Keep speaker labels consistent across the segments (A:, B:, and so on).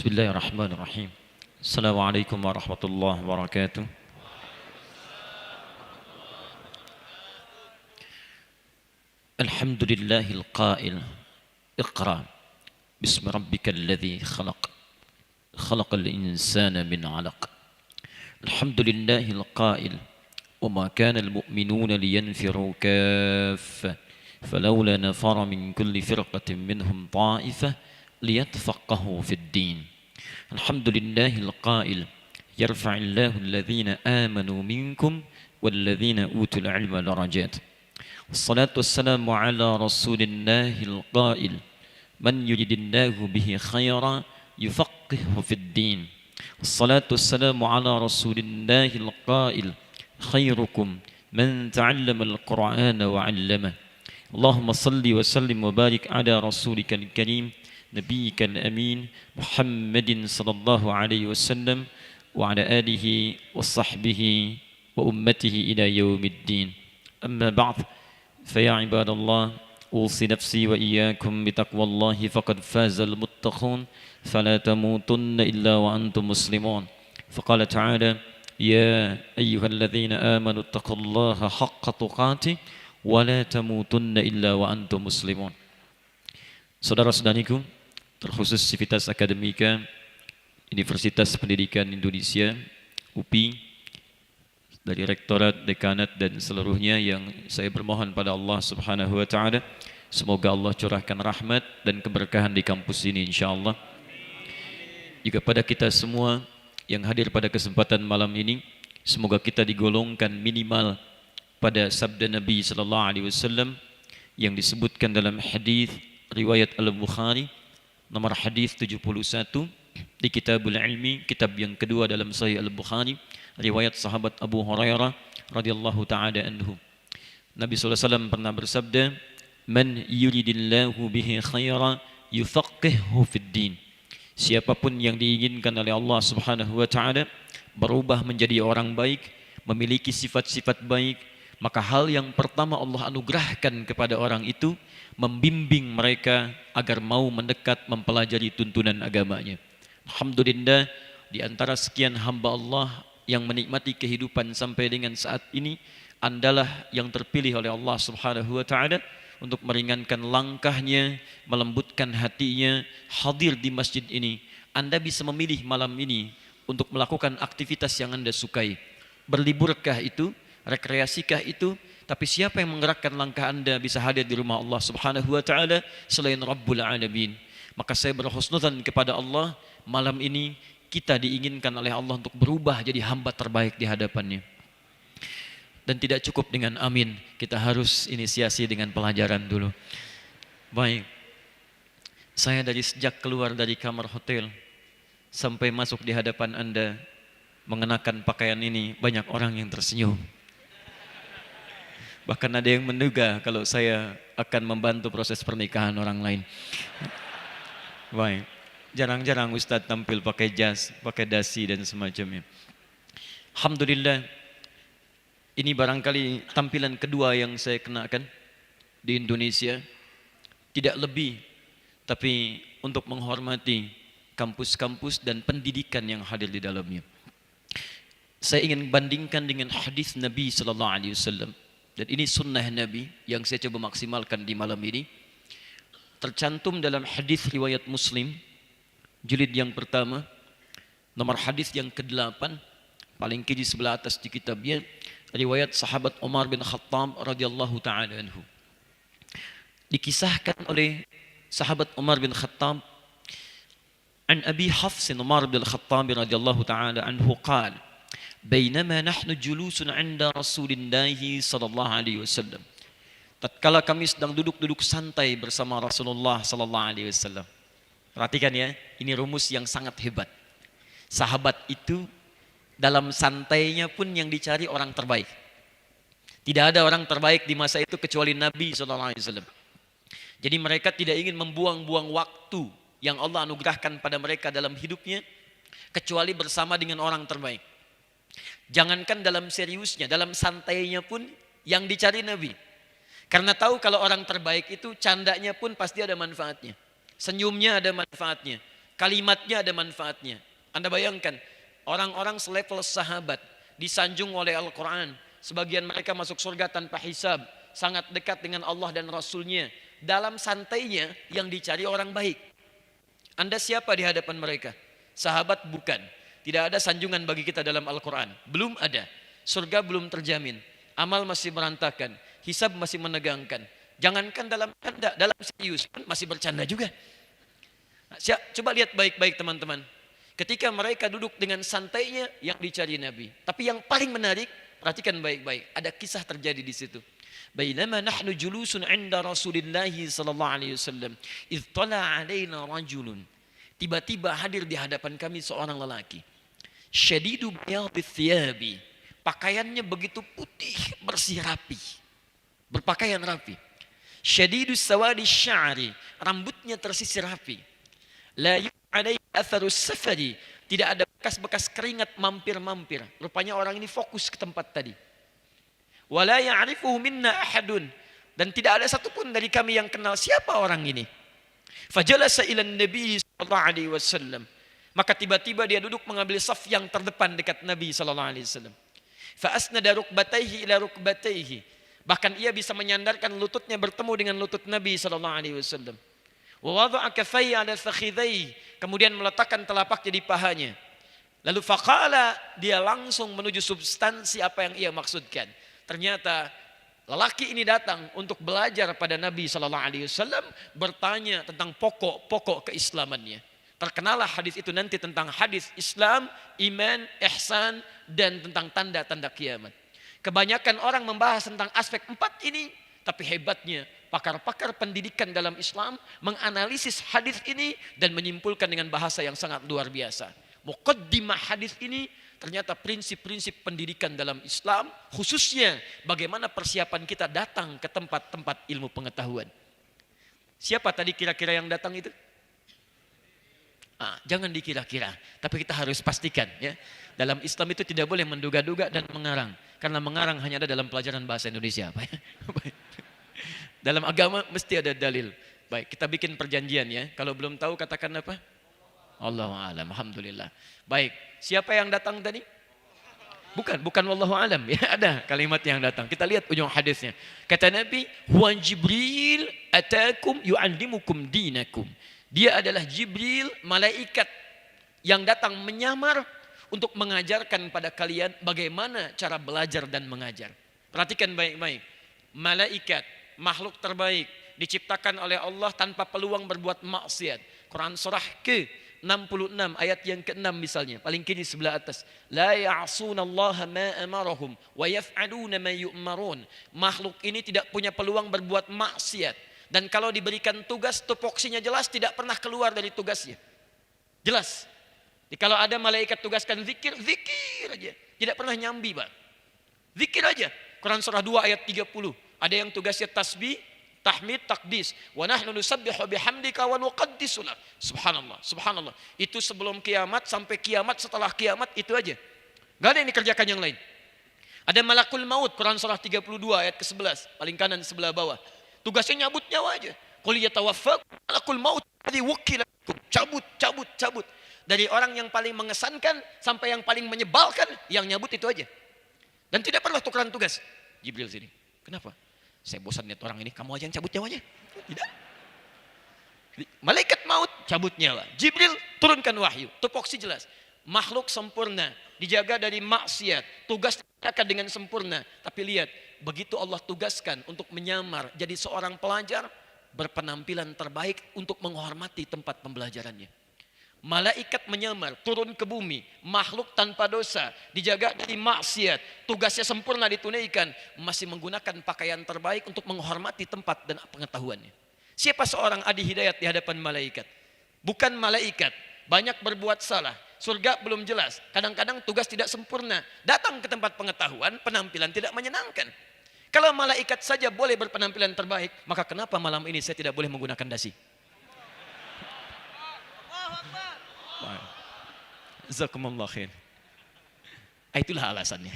A: Bismillahirrahmanirrahim. Assalamualaikum warahmatullahi wabarakatuh. Alhamdulillahil qail. Iqra bismi rabbikal ladzi khalaq. Khalaqal insana min 'alaq. Alhamdulillahil qail. وما كان المؤمنون لينفروا كافة فلولا نفر من كل فرقة منهم طائفة ليتفقهوا في الدين الحمد لله القائل يرفع الله الذين آمنوا منكم والذين أوتوا العلم درجات والصلاة والسلام على رسول الله القائل من يرد الله به خيرا يفقهه في الدين والصلاة والسلام على رسول الله القائل خيركم من تعلم القرآن وعلمه اللهم صل وسلم وبارك على رسولك الكريم نبيك الأمين محمد صلى الله عليه وسلم وعلى آله وصحبه وأمته إلى يوم الدين أما بعد فيا عباد الله أوصي نفسي وإياكم بتقوى الله فقد فاز المتقون فلا تموتن إلا وأنتم مسلمون فقال تعالى يا أيها الذين آمنوا اتقوا الله حق تقاته ولا تموتن إلا وأنتم مسلمون. Saudara-saudariku, terkhusus Sivitas Akademika Universitas Pendidikan Indonesia UPI, dari Rektorat, Dekanat dan seluruhnya yang saya bermohon pada Allah Subhanahu wa taala, semoga Allah curahkan rahmat dan keberkahan di kampus ini insyaallah. Juga pada kita semua yang hadir pada kesempatan malam ini, semoga kita digolongkan minimal pada sabda Nabi sallallahu alaihi wasallam yang disebutkan dalam hadis riwayat Al-Bukhari nomor hadis 71 di Kitabul Ilmi, kitab yang kedua dalam Sahih Al-Bukhari, riwayat sahabat Abu Hurairah radhiyallahu taala anhu. Nabi sallallahu alaihi wasallam pernah bersabda, "Man yuridillahu bihi khaira yufaqqihhu fid din." Siapapun yang diinginkan oleh Allah Subhanahu wa taala berubah menjadi orang baik, memiliki sifat-sifat baik, maka hal yang pertama Allah anugerahkan kepada orang itu membimbing mereka agar mau mendekat mempelajari tuntunan agamanya. Alhamdulillah, di antara sekian hamba Allah yang menikmati kehidupan sampai dengan saat ini, Andalah yang terpilih oleh Allah Subhanahu wa taala untuk meringankan langkahnya, melembutkan hatinya, hadir di masjid ini. Anda bisa memilih malam ini untuk melakukan aktivitas yang Anda sukai. Berliburkah itu? Rekreasikah itu? Tapi siapa yang menggerakkan langkah Anda bisa hadir di rumah Allah Subhanahu wa taala selain Rabbul Alamin? Maka saya berhusnudzan kepada Allah, malam ini kita diinginkan oleh Allah untuk berubah jadi hamba terbaik di hadapannya. Dan tidak cukup dengan amin, kita harus inisiasi dengan pelajaran dulu. Baik, saya dari sejak keluar dari kamar hotel sampai masuk di hadapan Anda mengenakan pakaian ini, banyak orang yang tersenyum. Bahkan ada yang menduga kalau saya akan membantu proses pernikahan orang lain. Baik, jarang-jarang Ustadz tampil pakai jas, pakai dasi dan semacamnya. Alhamdulillah, ini barangkali tampilan kedua yang saya kenakan di Indonesia. Tidak lebih, tapi untuk menghormati kampus-kampus dan pendidikan yang hadir di dalamnya. Saya ingin bandingkan dengan hadis Nabi sallallahu alaihi wasallam, dan ini sunnah Nabi yang saya coba maksimalkan di malam ini. Tercantum dalam hadis riwayat Muslim jilid yang pertama, nomor hadis yang ke-8, paling kiri sebelah atas di kitabnya, riwayat sahabat Umar bin Khattab radhiyallahu taala anhu. Dikisahkan oleh sahabat Umar bin Khattab, an Abi Hafs Umar bin Khattab radhiyallahu taala anhu qala, "Bainama nahnu julusun 'inda Rasulillah sallallahu alaihi wasallam." Tatkala kami sedang duduk-duduk santai bersama Rasulullah sallallahu alaihi wasallam. Perhatikan ya, ini rumus yang sangat hebat. Sahabat itu dalam santainya pun yang dicari orang terbaik. Tidak ada orang terbaik di masa itu kecuali Nabi SAW. Jadi mereka tidak ingin membuang-buang waktu yang Allah anugerahkan pada mereka dalam hidupnya, kecuali bersama dengan orang terbaik. Jangankan dalam seriusnya, dalam santainya pun yang dicari Nabi. Karena tahu kalau orang terbaik itu candanya pun pasti ada manfaatnya. Senyumnya ada manfaatnya.
B: kalimatnya ada manfaatnya. Anda bayangkan, orang-orang selevel sahabat disanjung oleh Al-Quran. Sebagian mereka masuk surga tanpa hisab, sangat dekat dengan Allah dan Rasulnya. Dalam santainya yang dicari orang baik. Anda siapa di hadapan mereka? Sahabat bukan. Tidak ada sanjungan bagi kita dalam Al-Quran. Belum ada. Surga belum terjamin. Amal masih berantakan. Hisab masih menegangkan. Jangankan dalam canda, dalam serius pun masih bercanda juga. Coba lihat baik-baik teman-teman. Ketika mereka duduk dengan santainya yang dicari Nabi. Tapi yang paling menarik, perhatikan baik-baik. Ada kisah terjadi di situ. Bainama nahnu julusun 'inda Rasulillah sallallahu alaihi wasallam, idh tala 'alaina rajulun. Tiba-tiba hadir di hadapan kami seorang lelaki. Syadidu bayadith thiyabi. Pakaiannya begitu putih, bersih rapi. Berpakaian rapi. Syadidu sawadi sya'ri. Rambutnya tersisir rapi. La yu'alai atharus safari. Tidak ada bekas-bekas keringat mampir-mampir. Rupanya orang ini fokus ke tempat tadi. Wala ya'rifuhu minna ahadun. Dan tidak ada satupun dari kami yang kenal siapa orang ini. Fajalasa ila Nabi sallallahu alaihi wasallam. Maka tiba-tiba dia duduk mengambil saf yang terdepan dekat Nabi sallallahu alaihi wasallam. Fa asnada rukbatayhi ila rukbatayhi. Bahkan ia bisa menyandarkan lututnya bertemu dengan lutut Nabi sallallahu alaihi wasallam. Wa wada'a kaffayhi 'ala fakhidhayhi. Kemudian meletakkan telapaknya di pahanya. Lalu faqala, dia langsung menuju substansi apa yang ia maksudkan. Ternyata lelaki ini datang untuk belajar pada Nabi sallallahu alaihi wasallam, bertanya tentang pokok-pokok keislamannya. Terkenalah hadis itu nanti tentang hadis Islam, iman, ihsan, dan tentang tanda-tanda kiamat. Kebanyakan orang membahas tentang aspek 4 ini, tapi hebatnya pakar-pakar pendidikan dalam Islam menganalisis hadis ini dan menyimpulkan dengan bahasa yang sangat luar biasa. Muqaddimah hadis ini ternyata prinsip-prinsip pendidikan dalam Islam, khususnya bagaimana persiapan kita datang ke tempat-tempat ilmu pengetahuan. Siapa tadi kira-kira yang datang itu? Jangan dikira-kira, tapi kita harus pastikan ya. Dalam Islam itu tidak boleh menduga-duga dan mengarang, karena mengarang hanya ada dalam pelajaran bahasa Indonesia. Dalam agama mesti ada dalil. Baik, kita bikin perjanjian ya. Kalau belum tahu katakan apa? Allahu a'lam. Alhamdulillah. Baik, siapa yang datang tadi? Bukan wallahu a'lam ya, ada kalimat yang datang. Kita lihat ujung hadisnya. Kata Nabi, "Huwa Jibril atakum yu'allimukum dinakum." Dia adalah Jibril, malaikat yang datang menyamar untuk mengajarkan pada kalian bagaimana cara belajar dan mengajar. Perhatikan baik-baik. Malaikat, makhluk terbaik, diciptakan oleh Allah tanpa peluang berbuat maksiat. Quran surah ke-66 ayat yang ke-6 misalnya, paling kiri sebelah atas. La ya'sunallaha ma amarahum wa yaf'aluna ma yu'marun. Makhluk ini tidak punya peluang berbuat maksiat. Dan kalau diberikan tugas, tupoksinya jelas, tidak pernah keluar dari tugasnya. Jelas. Jadi kalau ada malaikat tugaskan zikir, zikir aja. Tidak pernah nyambi, Bang. Zikir aja. Quran surah 2 ayat 30. Ada yang tugasnya tasbih, tahmid, takdis. Wa nahnu nusabbihu bihamdika wa nuqaddisu lak. Subhanallah, subhanallah. Itu sebelum kiamat sampai kiamat, setelah kiamat itu aja. Enggak ada yang dikerjakan yang lain. Ada malakul maut, Quran surah 32 ayat ke-11, paling kanan sebelah bawah. Tugasnya nyabut nyawa aja. Qul yatawaffakum malakul maut alladzi wukkila bikum. Cabut. Dari orang yang paling mengesankan sampai yang paling menyebalkan, yang nyabut itu aja. Dan tidak pernah tukeran tugas. Jibril sini. Kenapa? Saya bosan lihat orang ini, kamu aja yang cabut nyawanya. Tidak. Malaikat maut cabut nyawa. Jibril turunkan wahyu. Tupoksi jelas. Makhluk sempurna, dijaga dari maksiat, tugas akan dengan sempurna. Tapi lihat, begitu Allah tugaskan untuk menyamar jadi seorang pelajar, berpenampilan terbaik untuk menghormati tempat pembelajarannya. Malaikat menyamar, turun ke bumi, makhluk tanpa dosa, dijaga dari maksiat, tugasnya sempurna ditunaikan, masih menggunakan pakaian terbaik untuk menghormati tempat dan pengetahuannya. Siapa seorang adi hidayat di hadapan malaikat? Bukan malaikat, banyak berbuat salah. Surga belum jelas, kadang-kadang tugas tidak sempurna. Datang ke tempat pengetahuan, penampilan tidak menyenangkan. Kalau malaikat saja boleh berpenampilan terbaik, maka kenapa malam ini saya tidak boleh menggunakan dasi? Jazakumullah khair. Itulah alasannya.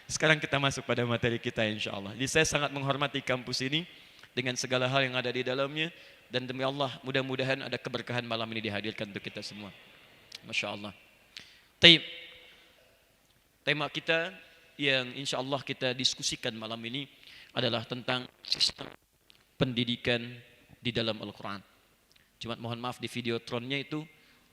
B: Sekarang kita masuk pada materi kita insya Allah. Jadi saya sangat menghormati kampus ini dengan segala hal yang ada di dalamnya. Dan demi Allah, mudah-mudahan ada keberkahan malam ini dihadirkan untuk kita semua. Masya Allah. Taib. Tema kita yang insya Allah kita diskusikan malam ini adalah tentang sistem pendidikan di dalam Al-Quran. Cuma mohon maaf di videotronnya itu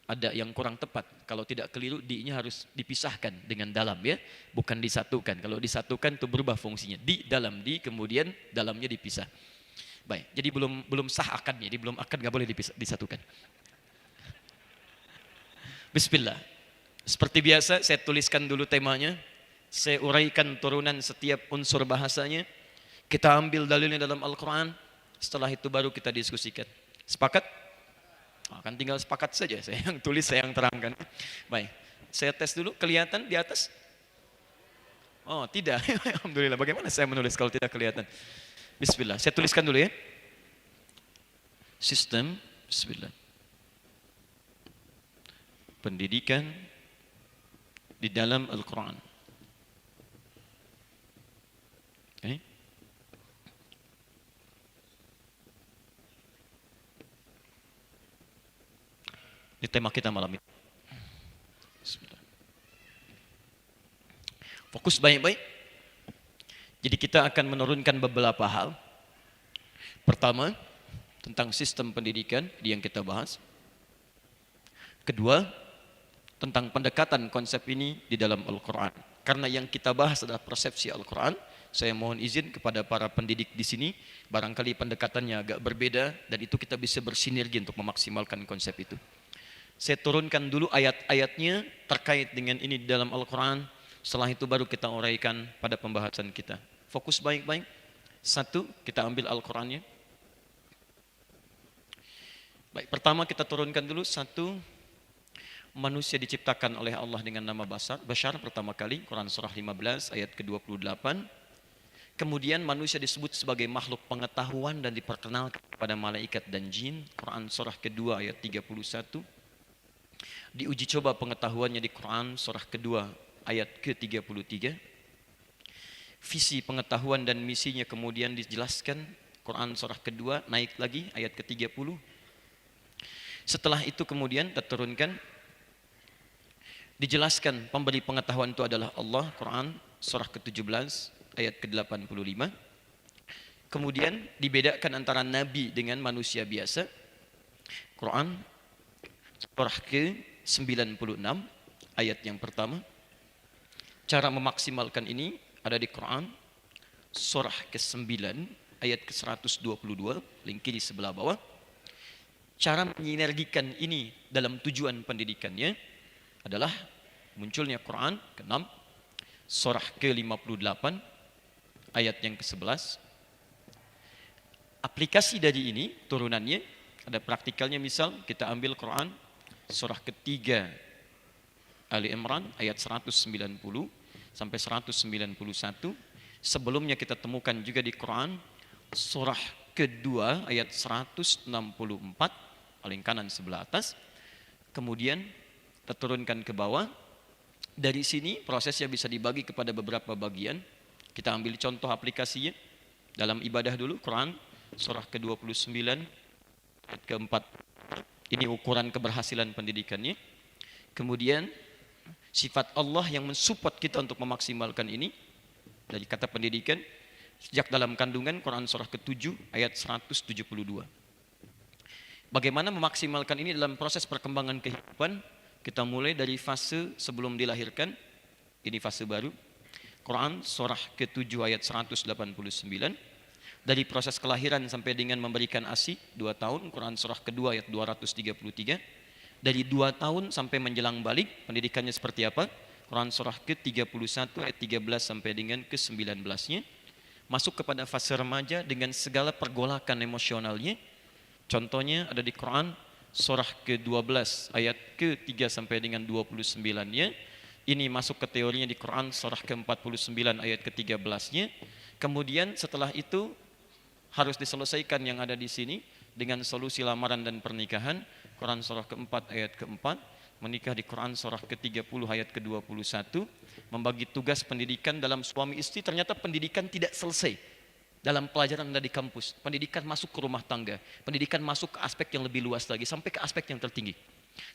B: ada yang kurang tepat. Kalau tidak keliru, di-nya harus dipisahkan dengan dalam ya, bukan disatukan. Kalau disatukan itu berubah fungsinya. Di, dalam, di, kemudian dalamnya dipisah. Baik, jadi belum sah akadnya, jadi belum akad nggak boleh disatukan. Bismillah. Seperti biasa saya tuliskan dulu temanya, saya uraikan turunan setiap unsur bahasanya, kita ambil dalilnya dalam Al-Quran, setelah itu baru kita diskusikan. Sepakat? Akan tinggal sepakat saja, saya yang tulis, saya yang terangkan. Baik, saya tes dulu, kelihatan di atas? Oh tidak, Alhamdulillah, bagaimana saya menulis kalau tidak kelihatan? Bismillah, saya tuliskan dulu ya. Sistem, bismillah. Pendidikan di dalam Al-Quran. Okay. Ini tema kita malam ini. Bismillah. Fokus baik-baik. Jadi kita akan menurunkan beberapa hal. Pertama, tentang sistem pendidikan yang kita bahas. Kedua, tentang pendekatan konsep ini di dalam Al-Quran. Karena yang kita bahas adalah persepsi Al-Quran, saya mohon izin kepada para pendidik di sini, barangkali pendekatannya agak berbeda, dan itu kita bisa bersinergi untuk memaksimalkan konsep itu. Saya turunkan dulu ayat-ayatnya terkait dengan ini di dalam Al-Quran. Setelah itu baru kita uraikan pada pembahasan kita. Fokus baik-baik. Satu, kita ambil Al-Qurannya. Baik, pertama kita turunkan dulu satu, manusia diciptakan oleh Allah dengan nama Bashar pertama kali, Quran surah 15 ayat ke-28. Kemudian manusia disebut sebagai makhluk pengetahuan dan diperkenalkan kepada malaikat dan jin, Quran surah kedua ayat 31. Diuji coba pengetahuannya di Quran surah kedua ayat ke-33. Visi pengetahuan dan misinya kemudian dijelaskan, Quran surah kedua naik lagi ayat ke-30. Setelah itu kemudian terturunkan, dijelaskan pemberi pengetahuan itu adalah Allah, Quran surah ke-17 ayat ke-85. Kemudian dibedakan antara nabi dengan manusia biasa, Quran surah ke-96 ayat yang pertama. Cara memaksimalkan ini ada di Quran surah ke-9 ayat ke-122, link di sebelah bawah. Cara menyinergikan ini dalam tujuan pendidikannya adalah munculnya Quran ke-6 surah ke-58 ayat yang ke-11. Aplikasi dari ini turunannya ada praktikalnya, misal kita ambil Quran surah ke-3 Ali Imran ayat 190 sampai 191. Sebelumnya kita temukan juga di Quran surah kedua ayat 164 paling kanan sebelah atas. Kemudian terturunkan ke bawah. Dari sini prosesnya bisa dibagi kepada beberapa bagian. Kita ambil contoh aplikasinya dalam ibadah dulu, Quran surah ke-29 ayat ke-4. Ini ukuran keberhasilan pendidikannya. Kemudian sifat Allah yang mensupport kita untuk memaksimalkan ini dari kata pendidikan sejak dalam kandungan, Quran surah ke-7 ayat 172. Bagaimana memaksimalkan ini dalam proses perkembangan kehidupan? Kita mulai dari fase sebelum dilahirkan, ini fase baru, Quran surah ke-7 ayat 189. Dari proses kelahiran sampai dengan memberikan ASI 2 tahun, Quran surah kedua ayat 233. Dari 2 tahun sampai menjelang balik, pendidikannya seperti apa? Quran surah ke-31 ayat 13 sampai dengan ke-19-nya. Masuk kepada fase remaja dengan segala pergolakan emosionalnya. Contohnya ada di Quran surah ke-12 ayat ke-3 sampai dengan 29-nya. Ini masuk ke teorinya di Quran surah ke-49 ayat ke-13-nya. Kemudian setelah itu harus diselesaikan yang ada di sini dengan solusi lamaran dan pernikahan. Quran surah ke-4 ayat ke-4, menikah di Quran surah ke-30 ayat ke-21, membagi tugas pendidikan dalam suami istri. Ternyata pendidikan tidak selesai dalam pelajaran Anda di kampus. Pendidikan masuk ke rumah tangga. Pendidikan masuk ke aspek yang lebih luas lagi, sampai ke aspek yang tertinggi.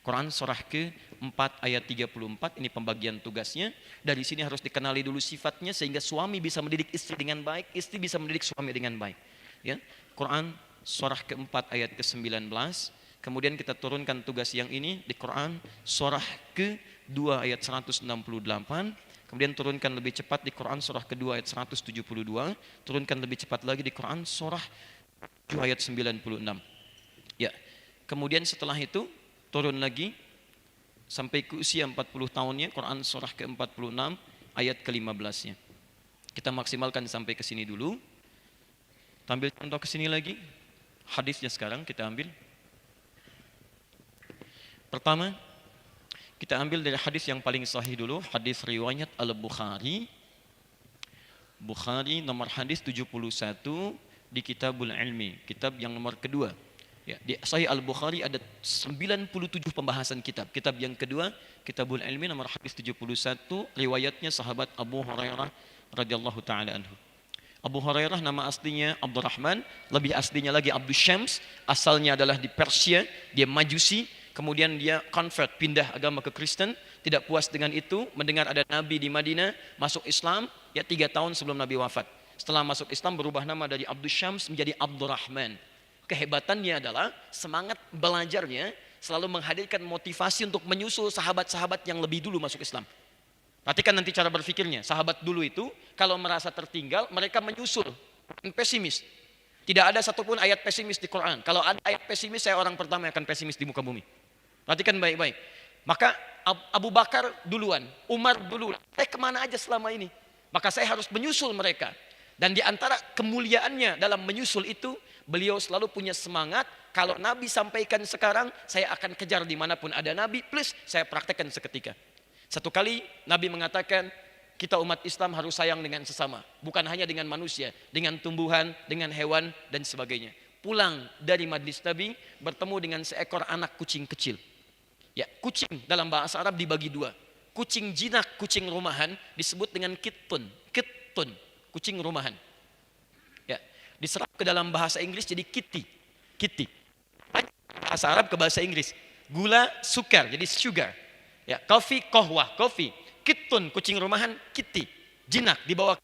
B: Quran surah ke-4 ayat 34, ini pembagian tugasnya. Dari sini harus dikenali dulu sifatnya, sehingga suami bisa mendidik istri dengan baik, istri bisa mendidik suami dengan baik. Ya. Quran surah ke-4 ayat ke-19. Kemudian kita turunkan tugas yang ini di Quran surah ke-2 ayat 168. Kemudian turunkan lebih cepat di Quran surah kedua ayat 172. Turunkan lebih cepat lagi di Quran surah 7 ayat 96. Ya. Kemudian setelah itu turun lagi sampai ke usia 40 tahunnya, Quran surah ke-46 ayat ke-15-nya. Kita maksimalkan sampai ke sini dulu. Ambil contoh ke sini lagi. Hadisnya sekarang kita ambil. Pertama, kita ambil dari hadis yang paling sahih dulu, hadis riwayat Al-Bukhari. Bukhari nomor hadis 71 di Kitabul Ilmi, kitab yang nomor kedua. Ya, di Sahih Al-Bukhari ada 97 pembahasan kitab. Kitab yang kedua, Kitabul Ilmi nomor hadis 71, riwayatnya sahabat Abu Hurairah radhiyallahu taala anhu. Abu Hurairah nama aslinya Abdurrahman, lebih aslinya lagi Abdus Syams, asalnya adalah di Persia, dia Majusi. Kemudian dia convert, pindah agama ke Kristen. Tidak puas dengan itu, mendengar ada Nabi di Madinah, masuk Islam, ya 3 tahun sebelum Nabi wafat. Setelah masuk Islam berubah nama dari Abdus Syams menjadi Abdurrahman. Kehebatannya adalah semangat belajarnya selalu menghadirkan motivasi untuk menyusul sahabat-sahabat yang lebih dulu masuk Islam. Perhatikan nanti cara berpikirnya. Sahabat dulu itu kalau merasa tertinggal, mereka menyusul, pesimis. Tidak ada satupun ayat pesimis di Quran. Kalau ada ayat pesimis, saya orang pertama yang akan pesimis di muka bumi. Perhatikan baik-baik. Maka Abu Bakar duluan, Umar duluan. Kemana aja selama ini? Maka saya harus menyusul mereka. Dan di antara kemuliaannya dalam menyusul itu, beliau selalu punya semangat. Kalau Nabi sampaikan sekarang, saya akan kejar dimanapun ada Nabi. Please, saya praktekkan seketika. Satu kali Nabi mengatakan, kita umat Islam harus sayang dengan sesama. Bukan hanya dengan manusia, dengan tumbuhan, dengan hewan, dan sebagainya. Pulang dari majlis Nabi, bertemu dengan seekor anak kucing kecil. Ya, kucing dalam bahasa Arab dibagi 2. Kucing jinak, kucing rumahan disebut dengan kittun. Kittun, kucing rumahan. Ya, diserap ke dalam bahasa Inggris jadi kitty. Kitty. Bahasa Arab ke bahasa Inggris. Gula, sukar, jadi sugar. Ya, coffee, kohwah, coffee. Kittun, kucing rumahan, kitty. Jinak dibawa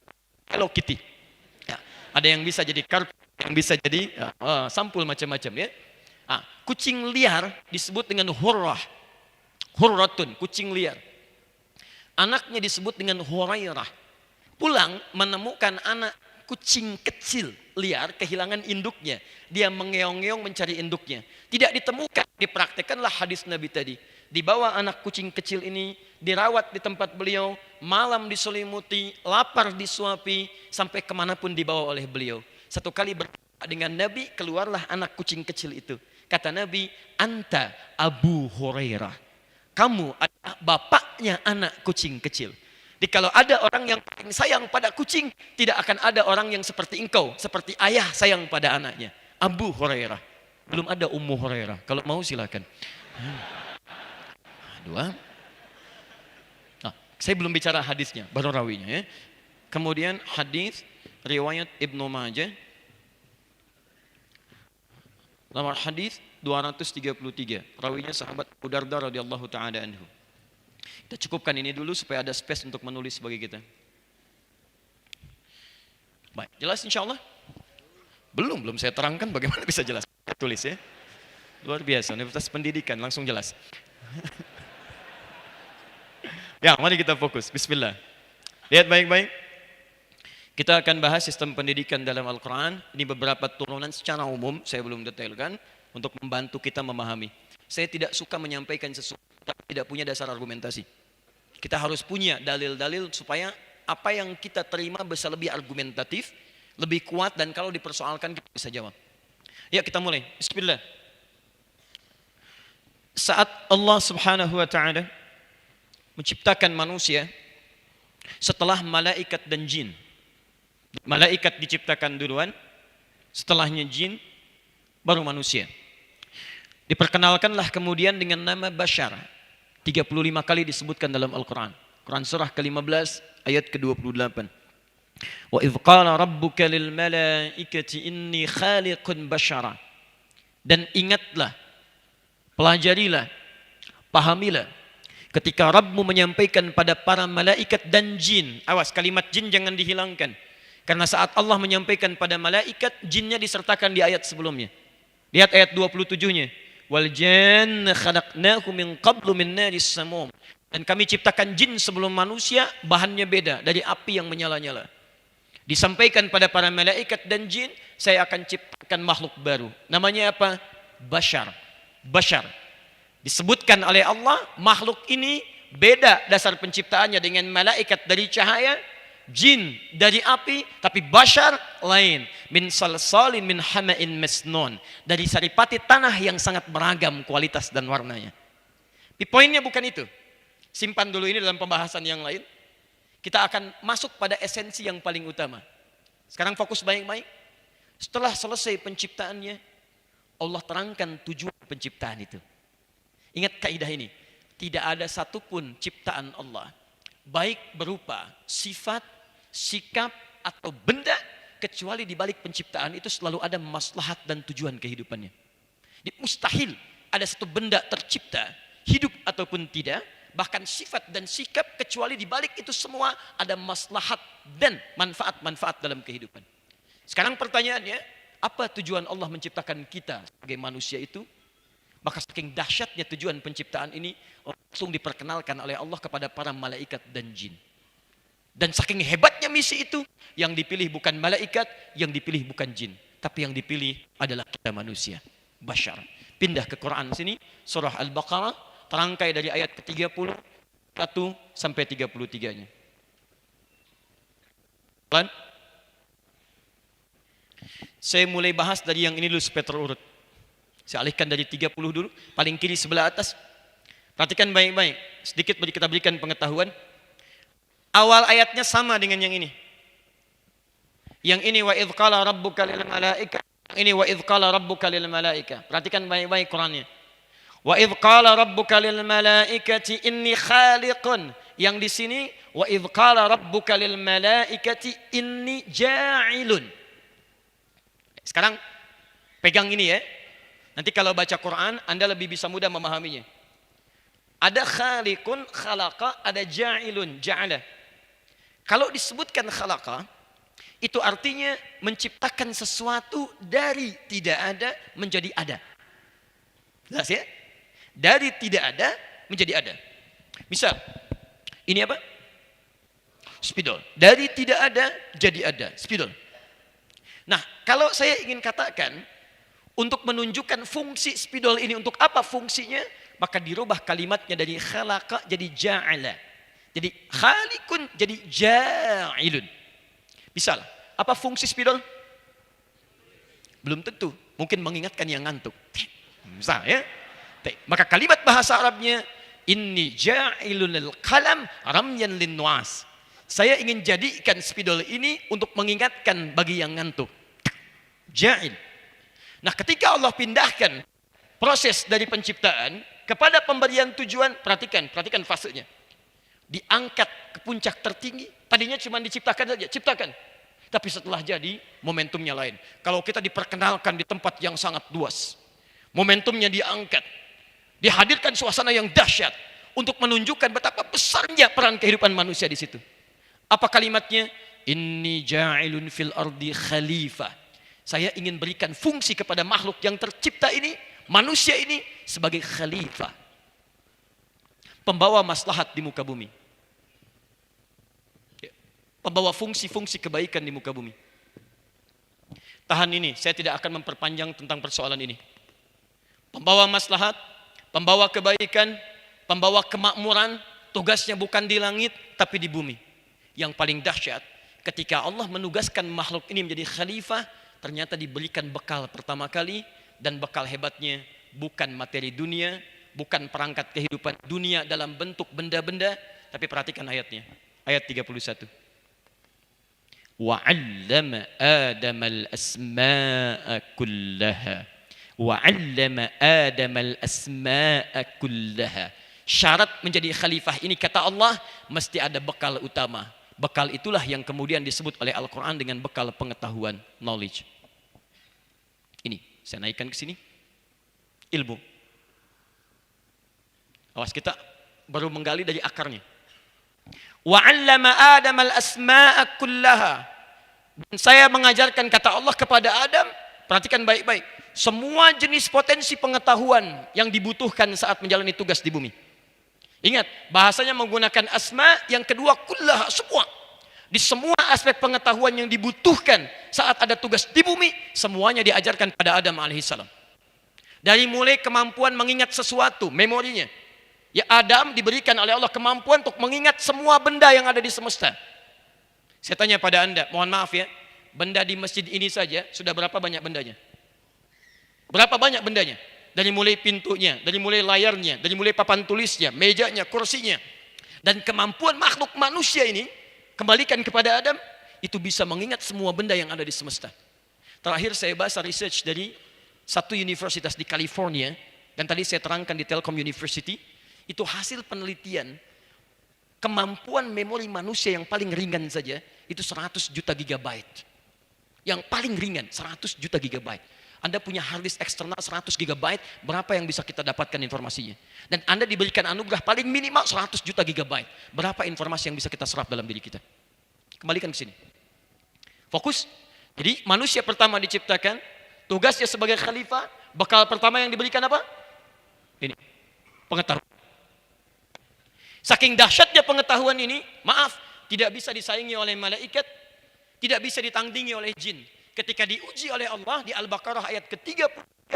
B: Hello Kitty. Ya, ada yang bisa jadi karpet, yang bisa jadi sampul macam-macam ya. Kucing liar disebut dengan hurrah. Hurratun, kucing liar. Anaknya disebut dengan Hurairah. Pulang menemukan anak kucing kecil liar kehilangan induknya. Dia mengeong-ngeong mencari induknya. Tidak ditemukan, dipraktekanlah hadis Nabi tadi. Dibawa anak kucing kecil ini, dirawat di tempat beliau, malam diselimuti, lapar disuapi, sampai kemanapun dibawa oleh beliau. Satu kali berjumpa dengan Nabi, keluarlah anak kucing kecil itu. Kata Nabi, anta Abu Hurairah. Kamu adalah bapaknya anak kucing kecil. Jadi kalau ada orang yang paling sayang pada kucing, tidak akan ada orang yang seperti engkau, seperti ayah sayang pada anaknya. Abu Hurairah. Belum ada Ummu Hurairah. Kalau mau silakan. Dua. Saya belum bicara hadisnya, baru rawinya ya. Kemudian hadis riwayat Ibnu Majah. Nomor hadis 233. Rawinya sahabat Abu Darda radhiyallahu taala anhu. Kita cukupkan ini dulu supaya ada space untuk menulis bagi kita. Baik, jelas insyaallah? Belum saya terangkan bagaimana bisa jelas. Tulis ya. Luar biasa, Universitas Pendidikan langsung jelas. Ya, mari kita fokus. Bismillah. Lihat baik-baik. Kita akan bahas sistem pendidikan dalam Al-Quran. Ini beberapa turunan secara umum, saya belum detailkan, untuk membantu kita memahami. Saya tidak suka menyampaikan sesuatu, tapi tidak punya dasar argumentasi. Kita harus punya dalil-dalil supaya apa yang kita terima bisa lebih argumentatif, lebih kuat, dan kalau dipersoalkan kita bisa jawab. Ya, kita mulai. Bismillah. Saat Allah Subhanahu wa Ta'ala menciptakan manusia setelah malaikat dan jin. Malaikat diciptakan duluan, setelahnya jin, baru manusia. Diperkenalkanlah kemudian dengan nama Bashar. 35 kali disebutkan dalam Al-Quran. Quran surah ke-15 ayat ke-28. Wa idh qala rabbuka lil malaikati inni khaliqun basyara. Dan ingatlah, pelajarilah, pahamilah ketika Rabbmu menyampaikan pada para malaikat dan jin. Awas, kalimat jin jangan dihilangkan. Karena saat Allah menyampaikan pada malaikat, jinnya disertakan di ayat sebelumnya. Lihat ayat 27-nya. Wal janna khalaqnahu min qablu min naris samum. Dan kami ciptakan jin sebelum manusia, bahannya beda dari api yang menyala-nyala. Disampaikan pada para malaikat dan jin, saya akan ciptakan makhluk baru. Namanya apa? Bashar. Bashar. Disebutkan oleh Allah, makhluk ini beda dasar penciptaannya dengan malaikat dari cahaya, jin dari api, tapi bashar lain. Min salsalin min hama'in masnun. Dari saripati tanah yang sangat beragam kualitas dan warnanya. Tapi poinnya bukan itu. Simpan dulu ini dalam pembahasan yang lain. Kita akan masuk pada esensi yang paling utama. Sekarang fokus baik-baik. Setelah selesai penciptaannya, Allah terangkan tujuan penciptaan itu. Ingat kaidah ini. Tidak ada satupun ciptaan Allah, baik berupa sifat, sikap, atau benda, kecuali di balik penciptaan itu selalu ada maslahat dan tujuan kehidupannya. Mustahil ada satu benda tercipta, hidup ataupun tidak, bahkan sifat dan sikap, kecuali di balik itu semua ada maslahat dan manfaat-manfaat dalam kehidupan. Sekarang pertanyaannya, apa tujuan Allah menciptakan kita sebagai manusia itu? Maka saking dahsyatnya tujuan penciptaan ini langsung diperkenalkan oleh Allah kepada para malaikat dan jin. Dan saking hebatnya misi itu, yang dipilih bukan malaikat, yang dipilih bukan jin, tapi yang dipilih adalah kita manusia, bashar. Pindah ke Quran sini, surah Al-Baqarah, terangkai dari ayat ke-31 sampai 33-nya. Saya mulai bahas dari yang ini dulu supaya terurut. Saya alihkan dari 30 dulu, paling kiri sebelah atas. Perhatikan baik-baik, sedikit kita berikan pengetahuan. Awal ayatnya sama dengan yang ini. Yang ini wa idh qala rabbuka lil malaika. Yang ini wa idh qala rabbuka lil malaika. Perhatikan baik-baik Qurannya. Wa idh qala rabbuka lil malaikati inni khaliqun. Yang di sini wa idh qala rabbuka lil malaikati inni ja'ilun. Sekarang pegang ini ya. Nanti kalau baca Quran Anda lebih bisa mudah memahaminya. Ada khaliqun, khalaqa, ada ja'ilun, ja'ala. Kalau disebutkan khalaqa, itu artinya menciptakan sesuatu dari tidak ada menjadi ada. Jelas ya? Dari tidak ada menjadi ada. Misal, ini apa? Spidol. Dari tidak ada jadi ada. Spidol. Nah, kalau saya ingin katakan, untuk menunjukkan fungsi spidol ini untuk apa fungsinya, maka dirubah kalimatnya dari khalaqa jadi ja'ala. Jadi khaliqun jadi ja'ilun. Misal, apa fungsi spidol? Belum tentu, mungkin mengingatkan yang ngantuk. Misal ya. Maka kalimat bahasa Arabnya inni ja'ilunil qalam ramyan lin nuas. Saya ingin jadikan spidol ini untuk mengingatkan bagi yang ngantuk. Ja'il. Nah, ketika Allah pindahkan proses dari penciptaan kepada pemberian tujuan, perhatikan fasenya. Diangkat ke puncak tertinggi, tadinya cuma diciptakan saja, ciptakan. Tapi setelah jadi, momentumnya lain. Kalau kita diperkenalkan di tempat yang sangat luas, momentumnya diangkat, dihadirkan suasana yang dahsyat untuk menunjukkan betapa besarnya peran kehidupan manusia di situ. Apa kalimatnya? Inni ja'ilun fil ardi khalifah. Saya ingin berikan fungsi kepada makhluk yang tercipta ini, manusia ini sebagai khalifah. Pembawa maslahat di muka bumi. Pembawa fungsi-fungsi kebaikan di muka bumi. Tahan ini, saya tidak akan memperpanjang tentang persoalan ini. Pembawa maslahat, pembawa kebaikan, pembawa kemakmuran, tugasnya bukan di langit, tapi di bumi. Yang paling dahsyat, ketika Allah menugaskan makhluk ini menjadi khalifah, ternyata diberikan bekal pertama kali, dan bekal hebatnya bukan materi dunia, bukan perangkat kehidupan dunia dalam bentuk benda-benda, tapi perhatikan ayatnya. Ayat 31. Wa 'allama Adama al-asma'a kullaha. Wa 'allama Adama al-asma'a kullaha. Syarat menjadi khalifah ini kata Allah mesti ada bekal utama. Bekal itulah yang kemudian disebut oleh Al-Quran dengan bekal pengetahuan, knowledge. Ini, saya naikkan ke sini. Ilmu. Awas, kita baru menggali dari akarnya. Wa 'allama Adam al-asma'a kullaha. Dan saya mengajarkan, kata Allah kepada Adam, perhatikan baik-baik, semua jenis potensi pengetahuan yang dibutuhkan saat menjalani tugas di bumi. Ingat, bahasanya menggunakan asma, yang kedua kullaha, semua. Di semua aspek pengetahuan yang dibutuhkan saat ada tugas di bumi, semuanya diajarkan pada Adam alaihissalam. Dari mulai kemampuan mengingat sesuatu, memorinya. Ya, Adam diberikan oleh Allah kemampuan untuk mengingat semua benda yang ada di semesta. Saya tanya pada Anda, mohon maaf ya, benda di masjid ini saja sudah berapa banyak bendanya? Berapa banyak bendanya? Dari mulai pintunya, dari mulai layarnya, dari mulai papan tulisnya, mejanya, kursinya. Dan kemampuan makhluk manusia ini, kembalikan kepada Adam, itu bisa mengingat semua benda yang ada di semesta. Terakhir saya bahas research dari satu universitas di California, dan tadi saya terangkan di Telkom University, itu hasil penelitian, kemampuan memori manusia yang paling ringan saja, itu 100 juta gigabyte. Yang paling ringan, 100 juta gigabyte. Anda punya hard disk eksternal 100 GB, berapa yang bisa kita dapatkan informasinya? Dan Anda diberikan anugerah paling minimal 100 juta GB. Berapa informasi yang bisa kita serap dalam diri kita? Kembalikan ke sini. Fokus. Jadi manusia pertama diciptakan, tugasnya sebagai khalifah, bekal pertama yang diberikan apa? Ini, pengetahuan. Saking dahsyatnya pengetahuan ini, maaf, tidak bisa disaingi oleh malaikat, tidak bisa ditandingi oleh jin. Ketika diuji oleh Allah di Al-Baqarah ayat ke-33,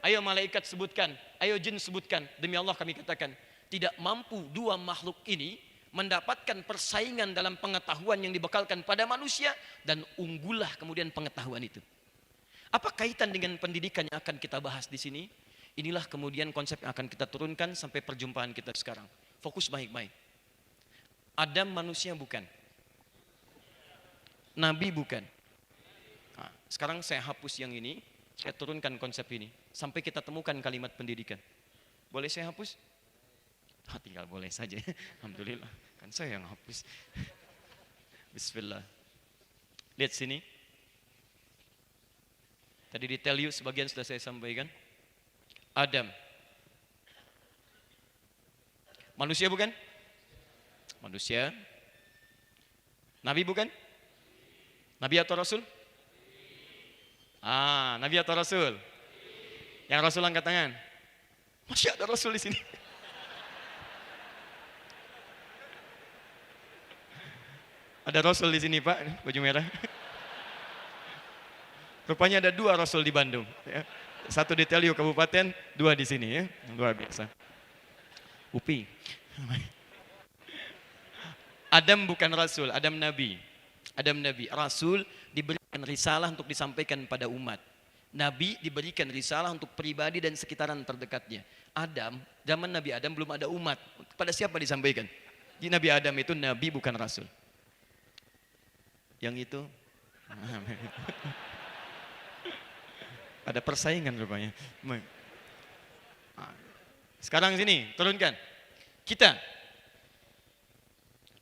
B: ayo malaikat sebutkan, ayo jin sebutkan, demi Allah kami katakan, tidak mampu dua makhluk ini mendapatkan persaingan dalam pengetahuan yang dibekalkan pada manusia, dan unggullah kemudian pengetahuan itu. Apa kaitan dengan pendidikan yang akan kita bahas di sini? Inilah kemudian konsep yang akan kita turunkan sampai perjumpaan kita sekarang. Fokus baik-baik. Adam manusia bukan? Nabi bukan? Nah, sekarang saya hapus yang ini, saya turunkan konsep ini, sampai kita temukan kalimat pendidikan. Boleh saya hapus? Tinggal boleh saja. Alhamdulillah, kan saya yang hapus. Bismillah. Lihat sini. Tadi di tell you sebagian sudah saya sampaikan. Adam. Manusia bukan? Manusia. Nabi bukan? Nabi atau Rasul? Nabi atau Rasul? Yang Rasul angkat tangan. Masya ada Rasul di sini. Ada Rasul di sini Pak, baju merah. Rupanya ada 2 Rasul di Bandung. Satu di Telio Kabupaten, 2 di sini ya, luar biasa. Upi. Adam bukan Rasul, Adam Nabi. Adam Nabi, Rasul diberikan risalah untuk disampaikan pada umat. Nabi diberikan risalah untuk pribadi dan sekitaran terdekatnya. Adam, zaman Nabi Adam belum ada umat. Pada siapa disampaikan? Di Nabi Adam itu Nabi bukan Rasul. Yang itu ada persaingan rupanya. Sekarang sini, turunkan. Kita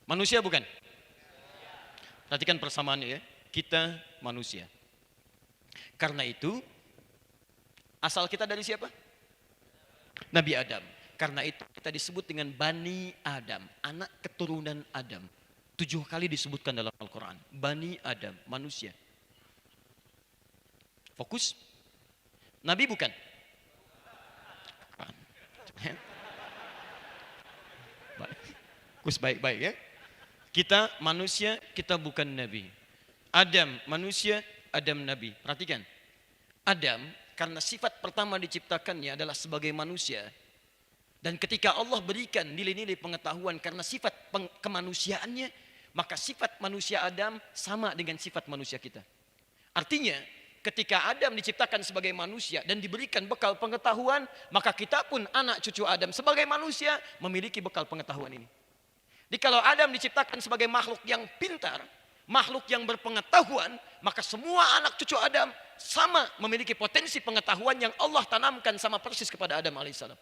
B: manusia bukan? Perhatikan persamaannya ya. Kita manusia. Karena itu, asal kita dari siapa? Nabi Adam. Karena itu kita disebut dengan Bani Adam, anak keturunan Adam. 7 kali disebutkan dalam Al-Quran. Bani Adam, manusia. Fokus. Nabi bukan? Fokus baik-baik ya. Kita manusia, kita bukan Nabi. Adam manusia, Adam Nabi. Perhatikan. Adam karena sifat pertama diciptakannya adalah sebagai manusia. Dan ketika Allah berikan nilai-nilai pengetahuan karena sifat kemanusiaannya, maka sifat manusia Adam sama dengan sifat manusia kita. Artinya, ketika Adam diciptakan sebagai manusia dan diberikan bekal pengetahuan, maka kita pun anak cucu Adam sebagai manusia memiliki bekal pengetahuan ini. Jadi kalau Adam diciptakan sebagai makhluk yang pintar, makhluk yang berpengetahuan, maka semua anak cucu Adam sama memiliki potensi pengetahuan yang Allah tanamkan sama persis kepada Adam alaihissalam.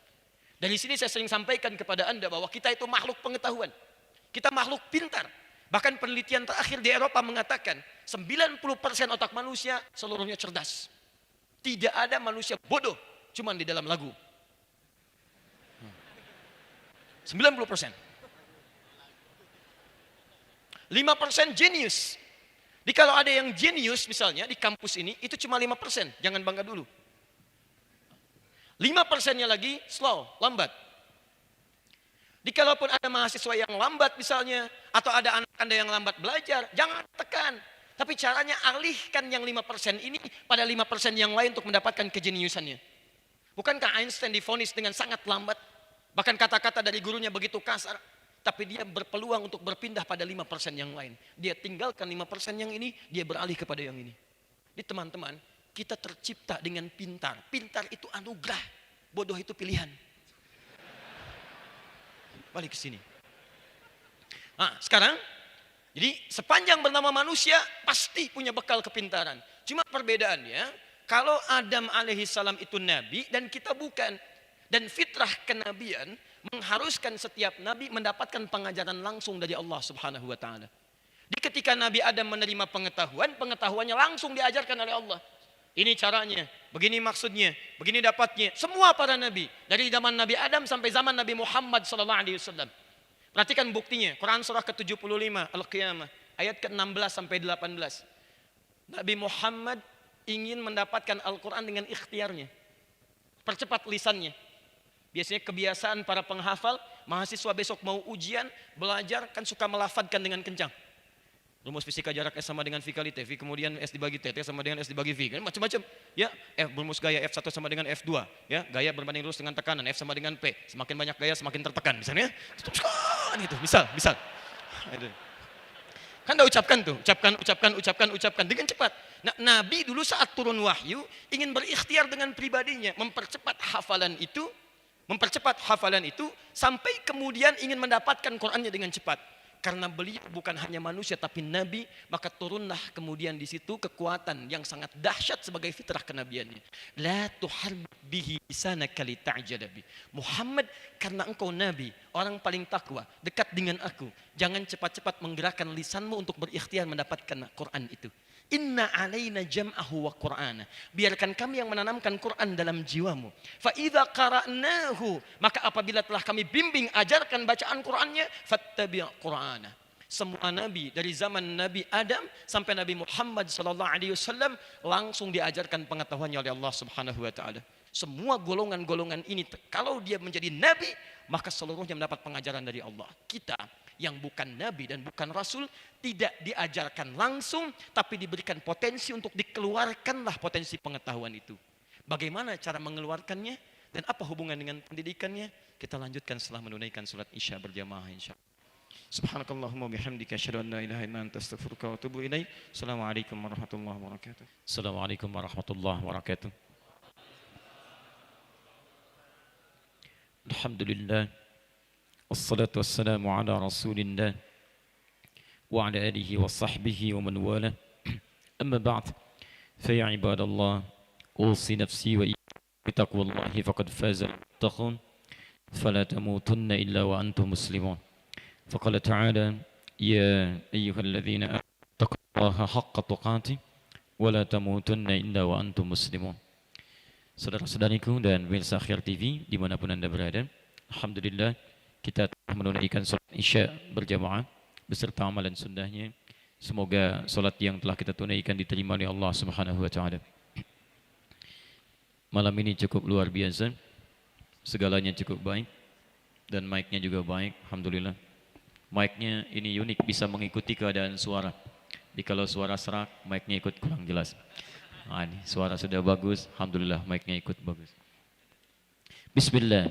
B: Dari sini saya sering sampaikan kepada Anda bahwa kita itu makhluk pengetahuan. Kita makhluk pintar. Bahkan penelitian terakhir di Eropa mengatakan 90% otak manusia seluruhnya cerdas. Tidak ada manusia bodoh, cuman di dalam lagu. 90%. 5% genius. Jadi kalau ada yang genius misalnya di kampus ini, itu cuma 5%. Jangan bangga dulu. 5%-nya lagi slow, lambat. Jadi kalaupun ada mahasiswa yang lambat misalnya, atau ada anak Anda yang lambat belajar, jangan tekan. Tapi caranya alihkan yang 5% ini pada 5% yang lain untuk mendapatkan kejeniusannya. Bukankah Einstein divonis dengan sangat lambat? Bahkan kata-kata dari gurunya begitu kasar. Tapi dia berpeluang untuk berpindah pada 5% yang lain. Dia tinggalkan 5% yang ini, dia beralih kepada yang ini. Jadi teman-teman, kita tercipta dengan pintar. Pintar itu anugerah, bodoh itu pilihan. Balik ke sini. Nah, sekarang, jadi sepanjang bernama manusia, pasti punya bekal kepintaran. Cuma perbedaannya, kalau Adam alaihissalam itu nabi dan kita bukan. Dan fitrah kenabian mengharuskan setiap nabi mendapatkan pengajaran langsung dari Allah Subhanahu wa taala. Di ketika Nabi Adam menerima pengetahuan, pengetahuannya langsung diajarkan oleh Allah. Ini caranya, begini maksudnya, begini dapatnya. Semua para nabi, dari zaman Nabi Adam sampai zaman Nabi Muhammad sallallahu alaihi wasallam. Perhatikan buktinya, Quran surah ke-75 Al-Qiyamah ayat ke-16 sampai 18. Nabi Muhammad ingin mendapatkan Al-Quran dengan ikhtiarnya. Percepat lisannya. Biasanya kebiasaan para penghafal, mahasiswa besok mau ujian, belajar, kan suka melafadkan dengan kencang. Rumus fisika jarak S sama dengan V kali T, V kemudian S dibagi T, T sama dengan S dibagi V, kan macam-macam. Ya, rumus gaya F1 sama dengan F2, ya, gaya berbanding lurus dengan tekanan, F sama dengan P, semakin banyak gaya semakin tertekan, misalnya. Gitu, misal. Itu. Kan udah ucapkan tuh, ucapkan dengan cepat. Nah, Nabi dulu saat turun wahyu ingin berikhtiar dengan pribadinya, mempercepat hafalan itu sampai kemudian ingin mendapatkan Qur'annya dengan cepat. Karena beliau bukan hanya manusia tapi nabi, maka turunlah kemudian di situ kekuatan yang sangat dahsyat sebagai fitrah kenabiannya. La tuharrik bihi lisanaka lita'jala bi. Muhammad, karena engkau nabi, orang paling takwa, dekat dengan aku, jangan cepat-cepat menggerakkan lisanmu untuk berikhtiar mendapatkan Quran itu. Inna alaina jam'ahu wa qur'ana. Biarkan kami yang menanamkan Quran dalam jiwamu. Fa idza qara'nahu, maka apabila telah kami bimbing ajarkan bacaan Qurannya, fattabi' qur'ana. Semua nabi dari zaman Nabi Adam sampai Nabi Muhammad sallallahu alaihi wasallam langsung diajarkan pengetahuannya oleh Allah Subhanahu wa taala. Semua golongan-golongan ini kalau dia menjadi nabi, maka seluruhnya mendapat pengajaran dari Allah. Kita yang bukan nabi dan bukan rasul tidak diajarkan langsung, tapi diberikan potensi untuk dikeluarkanlah potensi pengetahuan itu. Bagaimana cara mengeluarkannya dan apa hubungan dengan pendidikannya? Kita lanjutkan setelah menunaikan salat Isya berjamaah insyaallah. Subhanakallahumma bihamdika asyhadu an la ilaha illa anta astaghfiruka wa atubu ilaik. Assalamualaikum warahmatullahi wabarakatuh.
A: Assalamualaikum warahmatullahi wabarakatuh. Alhamdulillah. Wassalatu wassalamu ala rasulillah wa ala alihi wa sahbihi wa man wala. Amma ba'd. Fa ya ibadallah, usi nafsi wa bitaqwallahi faqad faza al-muttaqun. Fala tamutunna illa wa antum muslimun. Faqala ta'ala ya ayyuhalladzina amanu taqullaha haqqa tuqatih wa la tamutunna illa wa antum muslimun. Saudara-saudariku dan pemirsa Akhyar TV dimanapun Anda berada, alhamdulillah kita telah menunaikan salat Isya berjamaah beserta amalan sunnahnya. Semoga salat yang telah kita tunaikan diterima oleh Allah Subhanahu wa taala. Malam ini cukup luar biasa. Segalanya cukup baik dan mic-nya juga baik, alhamdulillah. Mic-nya ini unik, bisa mengikuti keadaan suara. Jadi kalau suara serak, mic-nya ikut kurang jelas. Nah, ini suara sudah bagus, alhamdulillah mic-nya ikut bagus. Bismillah.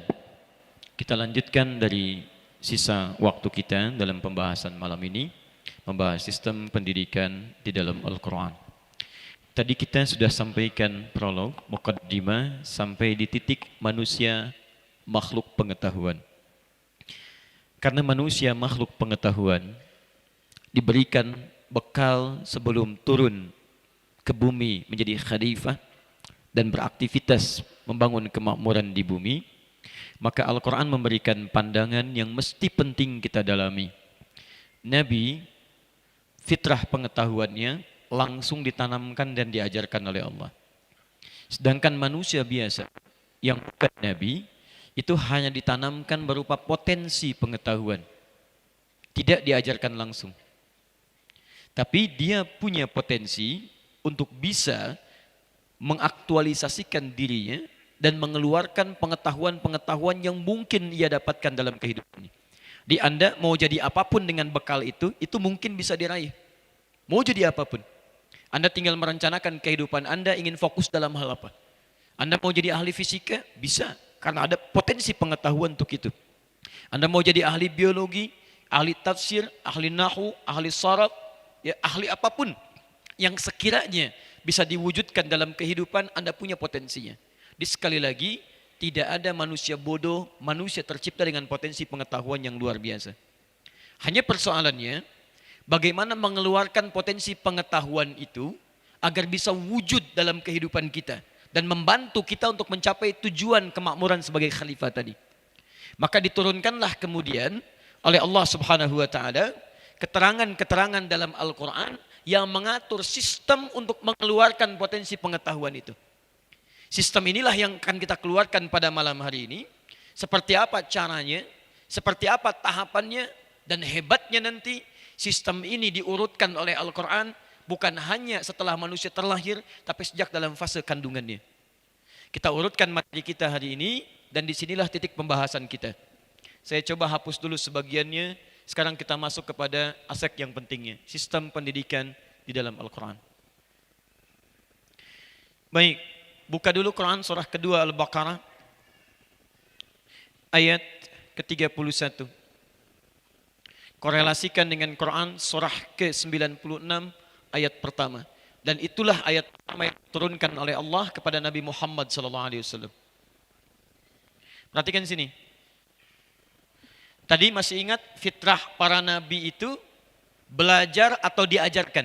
A: Kita lanjutkan dari sisa waktu kita dalam pembahasan malam ini, membahas sistem pendidikan di dalam Al-Quran. Tadi kita sudah sampaikan prolog, muqaddimah, sampai di titik manusia makhluk pengetahuan. Karena manusia makhluk pengetahuan diberikan bekal sebelum turun ke bumi menjadi khalifah dan beraktivitas membangun kemakmuran di bumi, maka Al-Quran memberikan pandangan yang mesti penting kita dalami. Nabi fitrah pengetahuannya langsung ditanamkan dan diajarkan oleh Allah. Sedangkan manusia biasa yang bukan nabi itu hanya ditanamkan berupa potensi pengetahuan, tidak diajarkan langsung. Tapi dia punya potensi untuk bisa mengaktualisasikan dirinya dan mengeluarkan pengetahuan-pengetahuan yang mungkin ia dapatkan dalam kehidupan ini. Di Anda mau jadi apapun dengan bekal itu mungkin bisa diraih. Mau jadi apapun. Anda tinggal merencanakan kehidupan Anda ingin fokus dalam hal apa. Anda mau jadi ahli fisika? Bisa. Karena ada potensi pengetahuan untuk itu. Anda mau jadi ahli biologi, ahli tafsir, ahli nahu, ahli saraf, ya ahli apapun yang sekiranya bisa diwujudkan dalam kehidupan, Anda punya potensinya. Di sekali lagi, tidak ada manusia bodoh, manusia tercipta dengan potensi pengetahuan yang luar biasa. Hanya persoalannya, bagaimana mengeluarkan potensi pengetahuan itu agar bisa wujud dalam kehidupan kita dan membantu kita untuk mencapai tujuan kemakmuran sebagai khalifah tadi. Maka diturunkanlah kemudian oleh Allah Subhanahu wa taala keterangan-keterangan dalam Al-Qur'an yang mengatur sistem untuk mengeluarkan potensi pengetahuan itu. Sistem inilah yang akan kita keluarkan pada malam hari ini. Seperti apa caranya, seperti apa tahapannya, dan hebatnya nanti sistem ini diurutkan oleh Al-Quran bukan hanya setelah manusia terlahir, tapi sejak dalam fase kandungannya. Kita urutkan materi kita hari ini, dan disinilah titik pembahasan kita. Saya coba hapus dulu sebagiannya, sekarang kita masuk kepada aspek yang pentingnya, sistem pendidikan di dalam Al-Quran. Baik, buka dulu Quran surah kedua Al-Baqarah, ayat ke-31. Korelasikan dengan Quran surah ke-96 ayat pertama. Dan itulah ayat pertama yang diturunkan oleh Allah kepada Nabi Muhammad SAW. Perhatikan sini. Tadi masih ingat fitrah para nabi itu belajar atau diajarkan?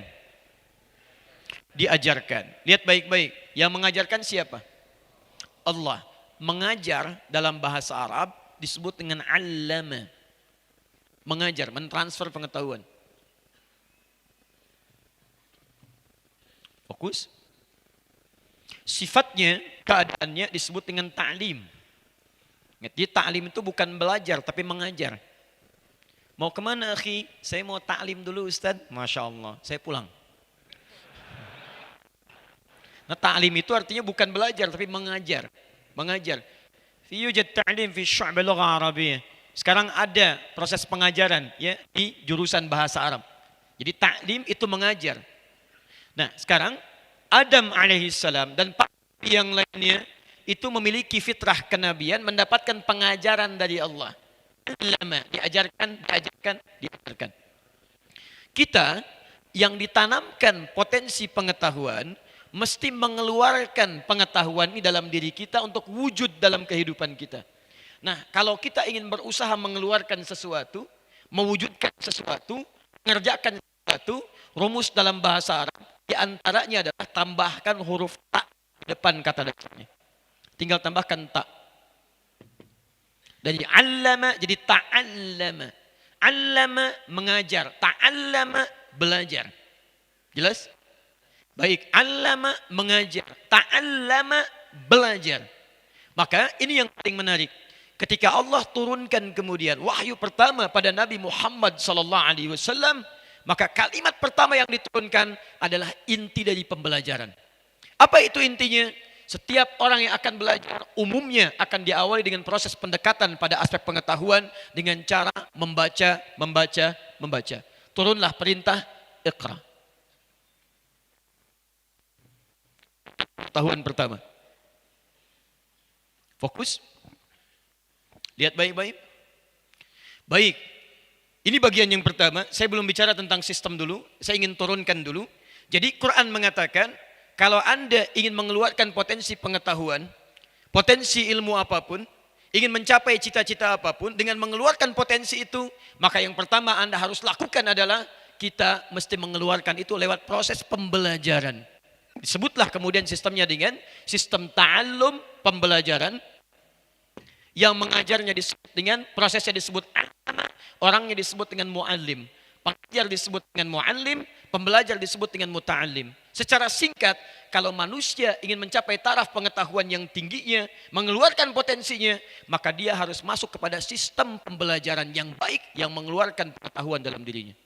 A: Diajarkan. Lihat baik-baik. Yang mengajarkan siapa? Allah. Mengajar dalam bahasa Arab disebut dengan allama. Mengajar, mentransfer pengetahuan. Fokus. Sifatnya, keadaannya disebut dengan ta'lim. Jadi ta'lim itu bukan belajar, tapi mengajar. Mau kemana akhi? Saya mau ta'lim dulu Ustaz. Masya Allah, saya pulang. Nah ta'lim itu artinya bukan belajar, tapi mengajar. Mengajar. Fi yujad ta'lim fi syu'bil lugha Arabiyyah. Sekarang ada proses pengajaran ya di jurusan bahasa Arab. Jadi ta'lim itu mengajar. Nah, sekarang Adam alaihissalam dan para nabi yang lainnya itu memiliki fitrah kenabian, mendapatkan pengajaran dari Allah. Lama diajarkan. Kita yang ditanamkan potensi pengetahuan mesti mengeluarkan pengetahuan ini dalam diri kita untuk wujud dalam kehidupan kita. Nah, kalau kita ingin berusaha mengeluarkan sesuatu, mewujudkan sesuatu, mengerjakan sesuatu, rumus dalam bahasa Arab, di antaranya adalah tambahkan huruf ta di depan kata dasarnya. Tinggal tambahkan ta. Dari allama jadi ta'allama. Allama mengajar, ta'allama belajar. Jelas? Baik, allama mengajar, ta'allama belajar. Maka ini yang paling menarik. Ketika Allah turunkan kemudian wahyu pertama pada Nabi Muhammad SAW, maka kalimat pertama yang diturunkan adalah inti dari pembelajaran. Apa itu intinya? Setiap orang yang akan belajar umumnya akan diawali dengan proses pendekatan pada aspek pengetahuan dengan cara membaca. Turunlah perintah Iqra. Pengetahuan pertama. Fokus. Lihat baik-baik. Baik. Ini bagian yang pertama. Saya belum bicara tentang sistem dulu. Saya ingin turunkan dulu. Jadi Quran mengatakan, kalau Anda ingin mengeluarkan potensi pengetahuan, potensi ilmu apapun, ingin mencapai cita-cita apapun, dengan mengeluarkan potensi itu, maka yang pertama Anda harus lakukan adalah, kita mesti mengeluarkan itu lewat proses pembelajaran. Disebutlah kemudian sistemnya dengan sistem ta'allum, pembelajaran. Yang mengajarnya disebut dengan, prosesnya disebut alama, orangnya disebut dengan mu'allim.
B: Pengajar disebut dengan muallim, pembelajar disebut dengan muta'allim. Secara singkat, kalau manusia ingin mencapai taraf pengetahuan yang tingginya, mengeluarkan potensinya, maka dia harus masuk kepada sistem pembelajaran yang baik yang mengeluarkan pengetahuan dalam dirinya.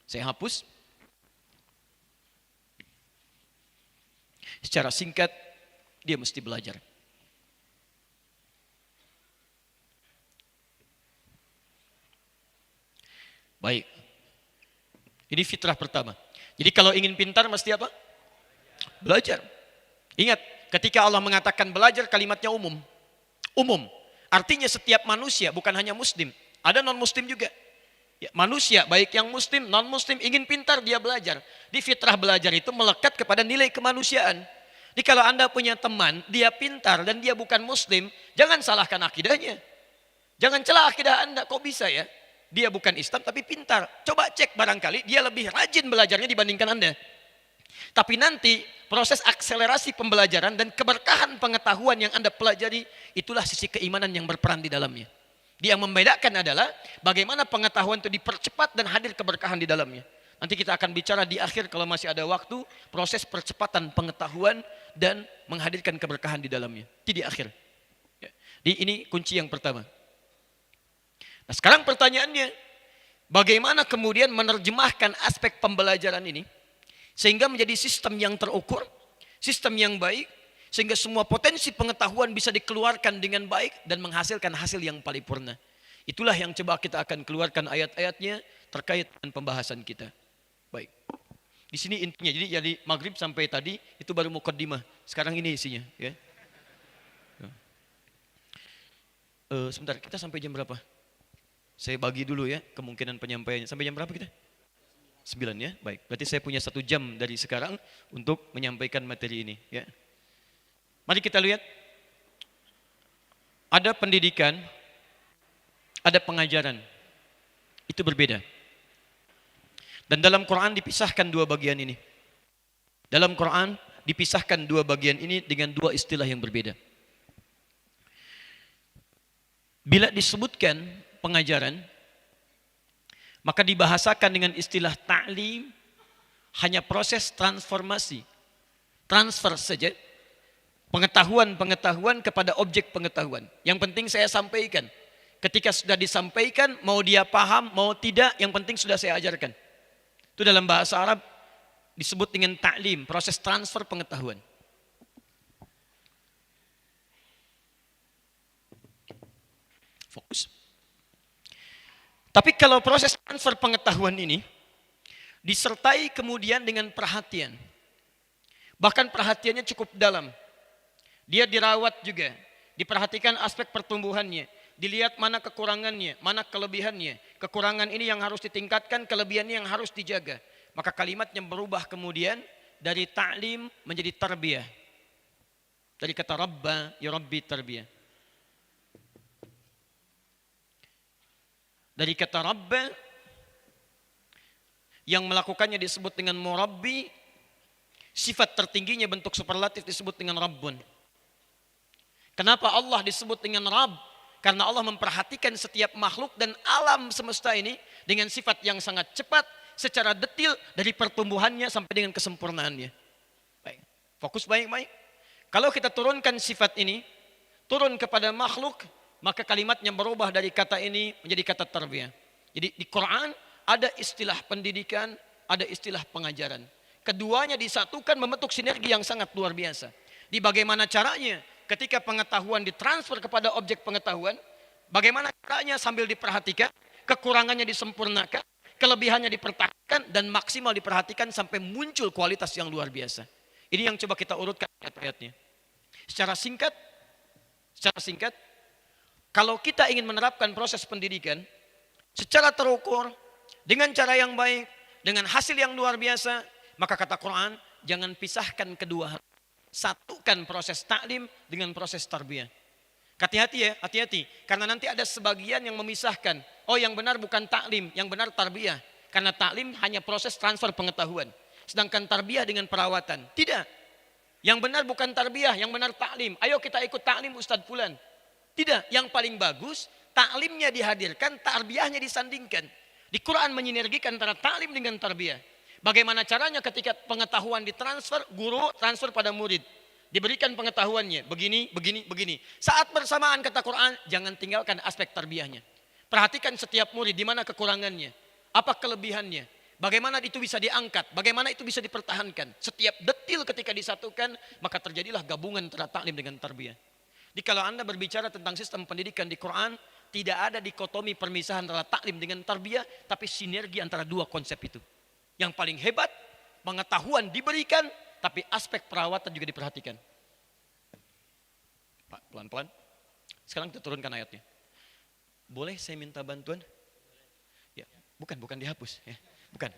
B: Saya hapus. Secara singkat, dia mesti belajar. Baik. Ini fitrah pertama. Jadi kalau ingin pintar mesti apa? Belajar. Ingat, ketika Allah mengatakan belajar, kalimatnya umum. Umum. Artinya setiap manusia, bukan hanya muslim. Ada non-muslim juga. Ya, manusia, baik yang muslim, non-muslim, ingin pintar, dia belajar. Di fitrah belajar itu melekat kepada nilai kemanusiaan. Jadi kalau Anda punya teman, dia pintar dan dia bukan muslim, jangan salahkan akidahnya. Jangan celah akidah Anda, kok bisa ya? Dia bukan Islam tapi pintar. Coba cek, barangkali dia lebih rajin belajarnya dibandingkan Anda. Tapi nanti proses akselerasi pembelajaran dan keberkahan pengetahuan yang Anda pelajari, itulah sisi keimanan yang berperan di dalamnya. Dia yang membedakan adalah bagaimana pengetahuan itu dipercepat dan hadir keberkahan di dalamnya. Nanti kita akan bicara di akhir kalau masih ada waktu, proses percepatan pengetahuan dan menghadirkan keberkahan di dalamnya. Itu di akhir. Jadi ini kunci yang pertama. Nah sekarang pertanyaannya, bagaimana kemudian menerjemahkan aspek pembelajaran ini sehingga menjadi sistem yang terukur, sistem yang baik, sehingga semua potensi pengetahuan bisa dikeluarkan dengan baik dan menghasilkan hasil yang paripurna. Itulah yang coba kita akan keluarkan ayat-ayatnya terkait dengan pembahasan kita. Baik. Di sini intinya, jadi maghrib sampai tadi itu baru mukaddimah. Sekarang ini isinya. Ya. Sebentar, kita sampai jam berapa? Saya bagi dulu ya kemungkinan penyampaiannya. Sampai jam berapa kita? 9 ya. Baik. Berarti saya punya 1 jam dari sekarang untuk menyampaikan materi ini. Ya. Mari kita lihat. Ada pendidikan, ada pengajaran. Itu berbeda. Dan dalam Quran dipisahkan 2 bagian ini. Dalam Quran dipisahkan 2 bagian ini dengan 2 istilah yang berbeda. Bila disebutkan pengajaran, maka dibahasakan dengan istilah ta'lim, hanya proses transformasi, transfer saja, pengetahuan-pengetahuan kepada objek pengetahuan. Yang penting saya sampaikan. Ketika sudah disampaikan, mau dia paham, mau tidak, yang penting sudah saya ajarkan. Itu dalam bahasa Arab disebut dengan ta'lim, proses transfer pengetahuan. Fokus. Tapi kalau proses transfer pengetahuan ini disertai kemudian dengan perhatian. Bahkan perhatiannya cukup dalam. Dia dirawat juga. Diperhatikan aspek pertumbuhannya. Dilihat mana kekurangannya, mana kelebihannya. Kekurangan ini yang harus ditingkatkan, kelebihannya yang harus dijaga. Maka kalimatnya berubah kemudian dari ta'lim menjadi tarbiyah. Dari kata rabba, yurabbi tarbiyah. Dari kata rabba yang melakukannya disebut dengan murabbi, sifat tertingginya bentuk superlatif disebut dengan rabbun. Kenapa Allah disebut dengan Rabb? Karena Allah memperhatikan setiap makhluk dan alam semesta ini dengan sifat yang sangat cepat secara detil dari pertumbuhannya sampai dengan kesempurnaannya. Baik, fokus baik-baik. Kalau kita turunkan sifat ini, turun kepada makhluk, maka kalimatnya berubah dari kata ini menjadi kata tarbiyah. Jadi di Quran ada istilah pendidikan, ada istilah pengajaran. Keduanya disatukan membentuk sinergi yang sangat luar biasa. Di bagaimana caranya ketika pengetahuan ditransfer kepada objek pengetahuan, bagaimana caranya sambil diperhatikan, kekurangannya disempurnakan, kelebihannya dipertahankan, dan maksimal diperhatikan sampai muncul kualitas yang luar biasa. Ini yang coba kita urutkan ayat-ayatnya. Secara singkat, kalau kita ingin menerapkan proses pendidikan secara terukur, dengan cara yang baik, dengan hasil yang luar biasa, maka kata Quran, jangan pisahkan kedua hal. Satukan proses taklim dengan proses tarbiyah. Hati-hati ya, hati-hati. Karena nanti ada sebagian yang memisahkan. Oh yang benar bukan taklim, yang benar tarbiyah. Karena taklim hanya proses transfer pengetahuan. Sedangkan tarbiyah dengan perawatan. Tidak. Yang benar bukan tarbiyah, yang benar taklim. Ayo kita ikut taklim Ustadz Fulan. Tidak, yang paling bagus taklimnya dihadirkan, tarbiyahnya disandingkan. Di Quran menyinergikan antara ta'lim dengan tarbiyah. Bagaimana caranya ketika pengetahuan ditransfer, guru transfer pada murid. Diberikan pengetahuannya, begini, begini, begini. Saat bersamaan kata Quran, jangan tinggalkan aspek tarbiyahnya. Perhatikan setiap murid, di mana kekurangannya, apa kelebihannya, bagaimana itu bisa diangkat, bagaimana itu bisa dipertahankan. Setiap detil ketika disatukan, maka terjadilah gabungan antara ta'lim dengan tarbiyah. Jadi kalau Anda berbicara tentang sistem pendidikan di Quran, tidak ada dikotomi permisahan antara ta'lim dengan tarbiyah, tapi sinergi antara dua konsep itu. Yang paling hebat, pengetahuan diberikan, tapi aspek perawatan juga diperhatikan. Pak, pelan-pelan. Sekarang kita turunkan ayatnya. Boleh saya minta bantuan? Ya, bukan dihapus. Ya. Bukan.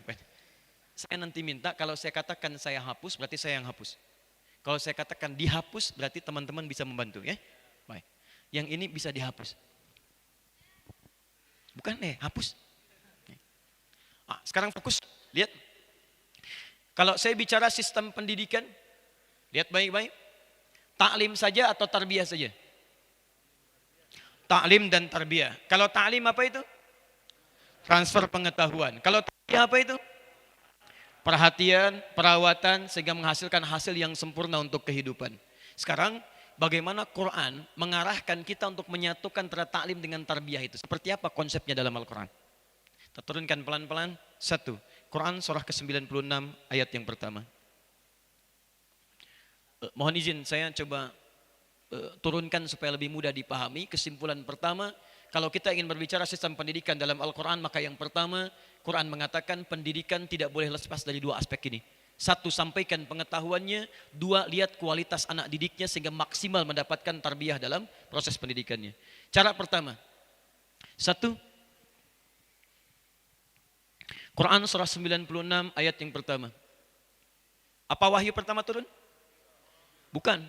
B: Saya nanti minta, kalau saya katakan saya hapus, berarti saya yang hapus. Kalau saya katakan dihapus, berarti teman-teman bisa membantu. Ya? Baik. Yang ini bisa dihapus. Bukan, hapus. Sekarang fokus. Lihat, kalau saya bicara sistem pendidikan, lihat baik-baik. Ta'lim saja atau tarbiyah saja? Ta'lim dan tarbiyah. Kalau ta'lim apa itu? Transfer pengetahuan. Kalau tarbiyah apa itu? Perhatian, perawatan, sehingga menghasilkan hasil yang sempurna untuk kehidupan. Sekarang, bagaimana Quran mengarahkan kita untuk menyatukan antara ta'lim dengan tarbiyah itu? Seperti apa konsepnya dalam Al-Quran? Kita turunkan pelan-pelan. 1. Quran surah ke-96 ayat yang pertama. Mohon izin saya coba turunkan supaya lebih mudah dipahami. Kesimpulan pertama, kalau kita ingin berbicara sistem pendidikan dalam Al-Quran, maka yang pertama, Quran mengatakan pendidikan tidak boleh lepas dari dua aspek ini. 1. Sampaikan pengetahuannya. 2. Lihat kualitas anak didiknya sehingga maksimal mendapatkan tarbiyah dalam proses pendidikannya. Cara pertama. 1. Quran surah 96 ayat yang pertama. Apa wahyu pertama turun? Bukan.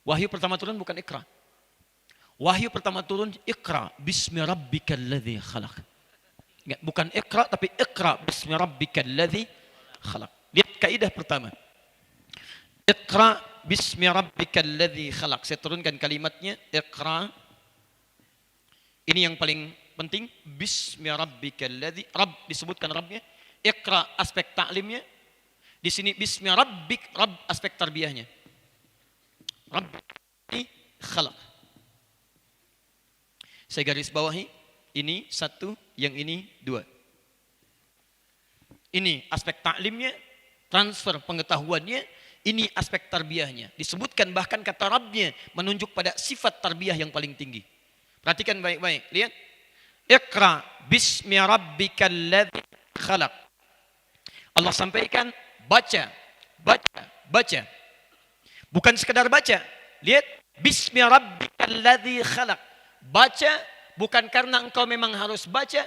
B: Wahyu pertama turun bukan Iqra. Wahyu pertama turun Iqra bismi rabbikal ladzi khalaq. Bukan Iqra tapi Iqra bismi rabbikal ladzi khalaq. Lihat kaidah pertama. Iqra bismi rabbikal ladzi khalaq. Saya turunkan kalimatnya Iqra. Ini yang paling penting, bismi rabbikal ladzi, Rabb disebutkan Rabbnya, Iqra aspek ta'limnya, di sini bismi rabbik, Rabb aspek tarbiyahnya. Rabbi khalaq. Saya garis bawahi, ini 1, yang ini 2. Ini aspek ta'limnya, transfer pengetahuannya, ini aspek tarbiyahnya. Disebutkan bahkan kata Rabbnya menunjuk pada sifat tarbiyah yang paling tinggi. Perhatikan baik-baik, lihat. Iqra bismi rabbikal ladzi khalaq. Allah sampaikan baca, baca, baca. Bukan sekedar baca. Lihat, bismi rabbikal ladzi khalaq. Baca bukan karena engkau memang harus baca.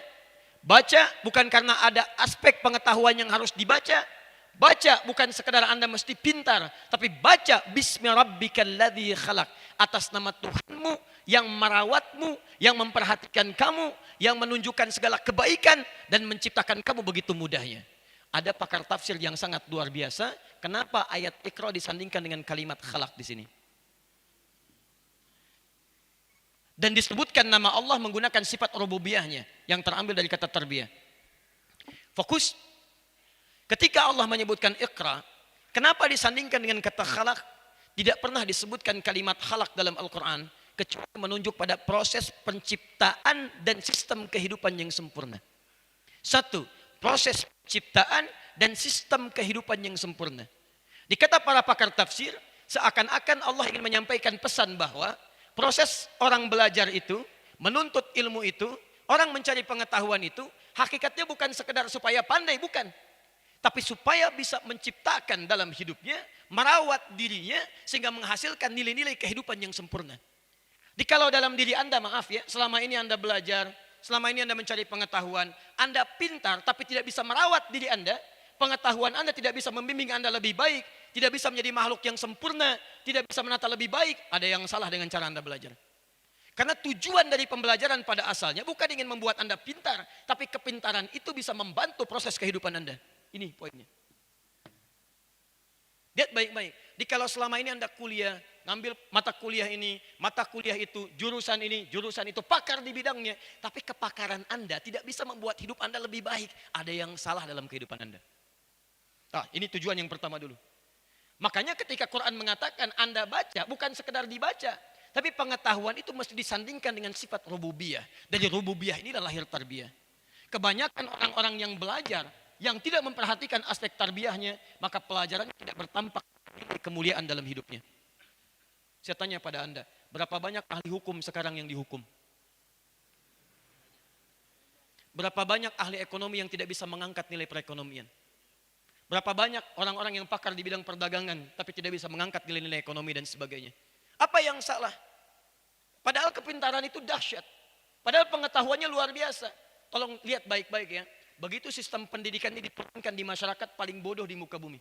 B: Baca bukan karena ada aspek pengetahuan yang harus dibaca. Baca bukan sekedar Anda mesti pintar, tapi baca bismi rabbikal ladzi khalaq, atas nama Tuhanmu yang merawatmu, yang memperhatikan kamu, yang menunjukkan segala kebaikan dan menciptakan kamu begitu mudahnya. Ada pakar tafsir yang sangat luar biasa, kenapa ayat Iqra disandingkan dengan kalimat khalaq di sini? Dan disebutkan nama Allah menggunakan sifat rububiyahnya yang terambil dari kata tarbiyah. Fokus. Ketika Allah menyebutkan Iqra, kenapa disandingkan dengan kata khalaq? Tidak pernah disebutkan kalimat khalaq dalam Al-Quran, kecuali menunjuk pada proses penciptaan dan sistem kehidupan yang sempurna. 1. Proses penciptaan dan sistem kehidupan yang sempurna. Di kata para pakar tafsir, seakan-akan Allah ingin menyampaikan pesan bahwa proses orang belajar itu, menuntut ilmu itu, orang mencari pengetahuan itu, hakikatnya bukan sekedar supaya pandai, bukan. Tapi supaya bisa menciptakan dalam hidupnya, merawat dirinya, sehingga menghasilkan nilai-nilai kehidupan yang sempurna. Jikalau dalam diri Anda, maaf ya, selama ini Anda belajar, selama ini Anda mencari pengetahuan, Anda pintar tapi tidak bisa merawat diri Anda, pengetahuan Anda tidak bisa membimbing Anda lebih baik, tidak bisa menjadi makhluk yang sempurna, tidak bisa menata lebih baik, ada yang salah dengan cara Anda belajar. Karena tujuan dari pembelajaran pada asalnya bukan ingin membuat Anda pintar, tapi kepintaran itu bisa membantu proses kehidupan Anda. Ini poinnya. Lihat baik-baik. Jikalau selama ini Anda kuliah, ngambil mata kuliah ini, mata kuliah itu, jurusan ini, jurusan itu, pakar di bidangnya. Tapi kepakaran Anda tidak bisa membuat hidup Anda lebih baik. Ada yang salah dalam kehidupan Anda. Nah, ini tujuan yang pertama dulu. Makanya ketika Quran mengatakan Anda baca, bukan sekedar dibaca. Tapi pengetahuan itu mesti disandingkan dengan sifat rububiyah. Dari rububiyah inilah lahir tarbiyah. Kebanyakan orang-orang yang belajar, yang tidak memperhatikan aspek tarbiyahnya, maka pelajaran tidak bertampak kemuliaan dalam hidupnya. Saya tanya pada Anda, berapa banyak ahli hukum sekarang yang dihukum? Berapa banyak ahli ekonomi yang tidak bisa mengangkat nilai perekonomian? Berapa banyak orang-orang yang pakar di bidang perdagangan tapi tidak bisa mengangkat nilai-nilai ekonomi dan sebagainya? Apa yang salah? Padahal kepintaran itu dahsyat. Padahal pengetahuannya luar biasa. Tolong lihat baik-baik ya. Begitu sistem pendidikan ini diturunkan di masyarakat paling bodoh di muka bumi.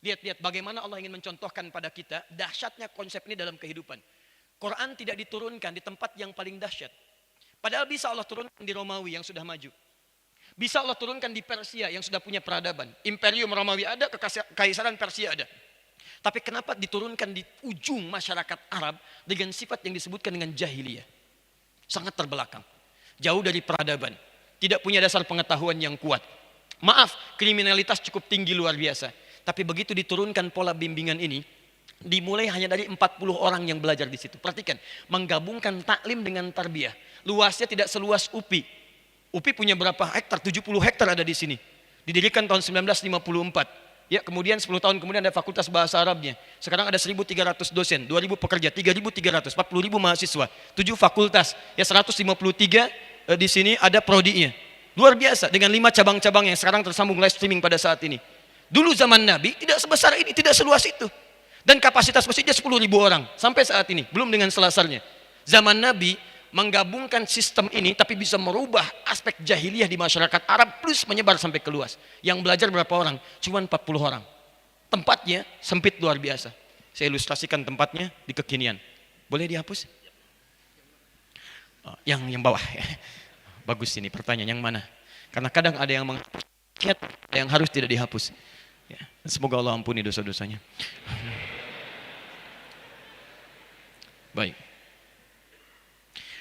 B: Lihat bagaimana Allah ingin mencontohkan pada kita dahsyatnya konsep ini dalam kehidupan. Quran tidak diturunkan di tempat yang paling dahsyat. Padahal bisa Allah turunkan di Romawi yang sudah maju. Bisa Allah turunkan di Persia yang sudah punya peradaban. Imperium Romawi ada, kekaisaran Persia ada. Tapi kenapa diturunkan di ujung masyarakat Arab dengan sifat yang disebutkan dengan jahiliyah? Sangat terbelakang. Jauh dari peradaban. Tidak punya dasar pengetahuan yang kuat. Maaf, kriminalitas cukup tinggi luar biasa. Tapi begitu diturunkan pola bimbingan ini, dimulai hanya dari 40 orang yang belajar di situ. Perhatikan, menggabungkan taklim dengan tarbiyah. Luasnya tidak seluas UPI. UPI punya berapa hektar? 70 hektar ada di sini. Didirikan tahun 1954. Ya, kemudian 10 tahun kemudian ada Fakultas Bahasa Arabnya. Sekarang ada 1.300 dosen, 2.000 pekerja, 3.300, 40.000 mahasiswa, 7 fakultas, ya 153 di sini ada prodinya. Luar biasa dengan 5 cabang-cabang yang sekarang tersambung live streaming pada saat ini. Dulu zaman Nabi tidak sebesar ini, tidak seluas itu. Dan kapasitas masjidnya 10.000 orang sampai saat ini, belum dengan selasarnya. Zaman Nabi menggabungkan sistem ini tapi bisa merubah aspek jahiliyah di masyarakat Arab plus menyebar sampai ke luas. Yang belajar berapa orang? Cuma 40 orang. Tempatnya sempit luar biasa. Saya ilustrasikan tempatnya di kekinian. Boleh dihapus? Oh, yang bawah ya. Bagus ini pertanyaan yang mana? Karena kadang ada yang menghapus, ada yang harus tidak dihapus. Ya, semoga Allah ampuni dosa-dosanya. Baik.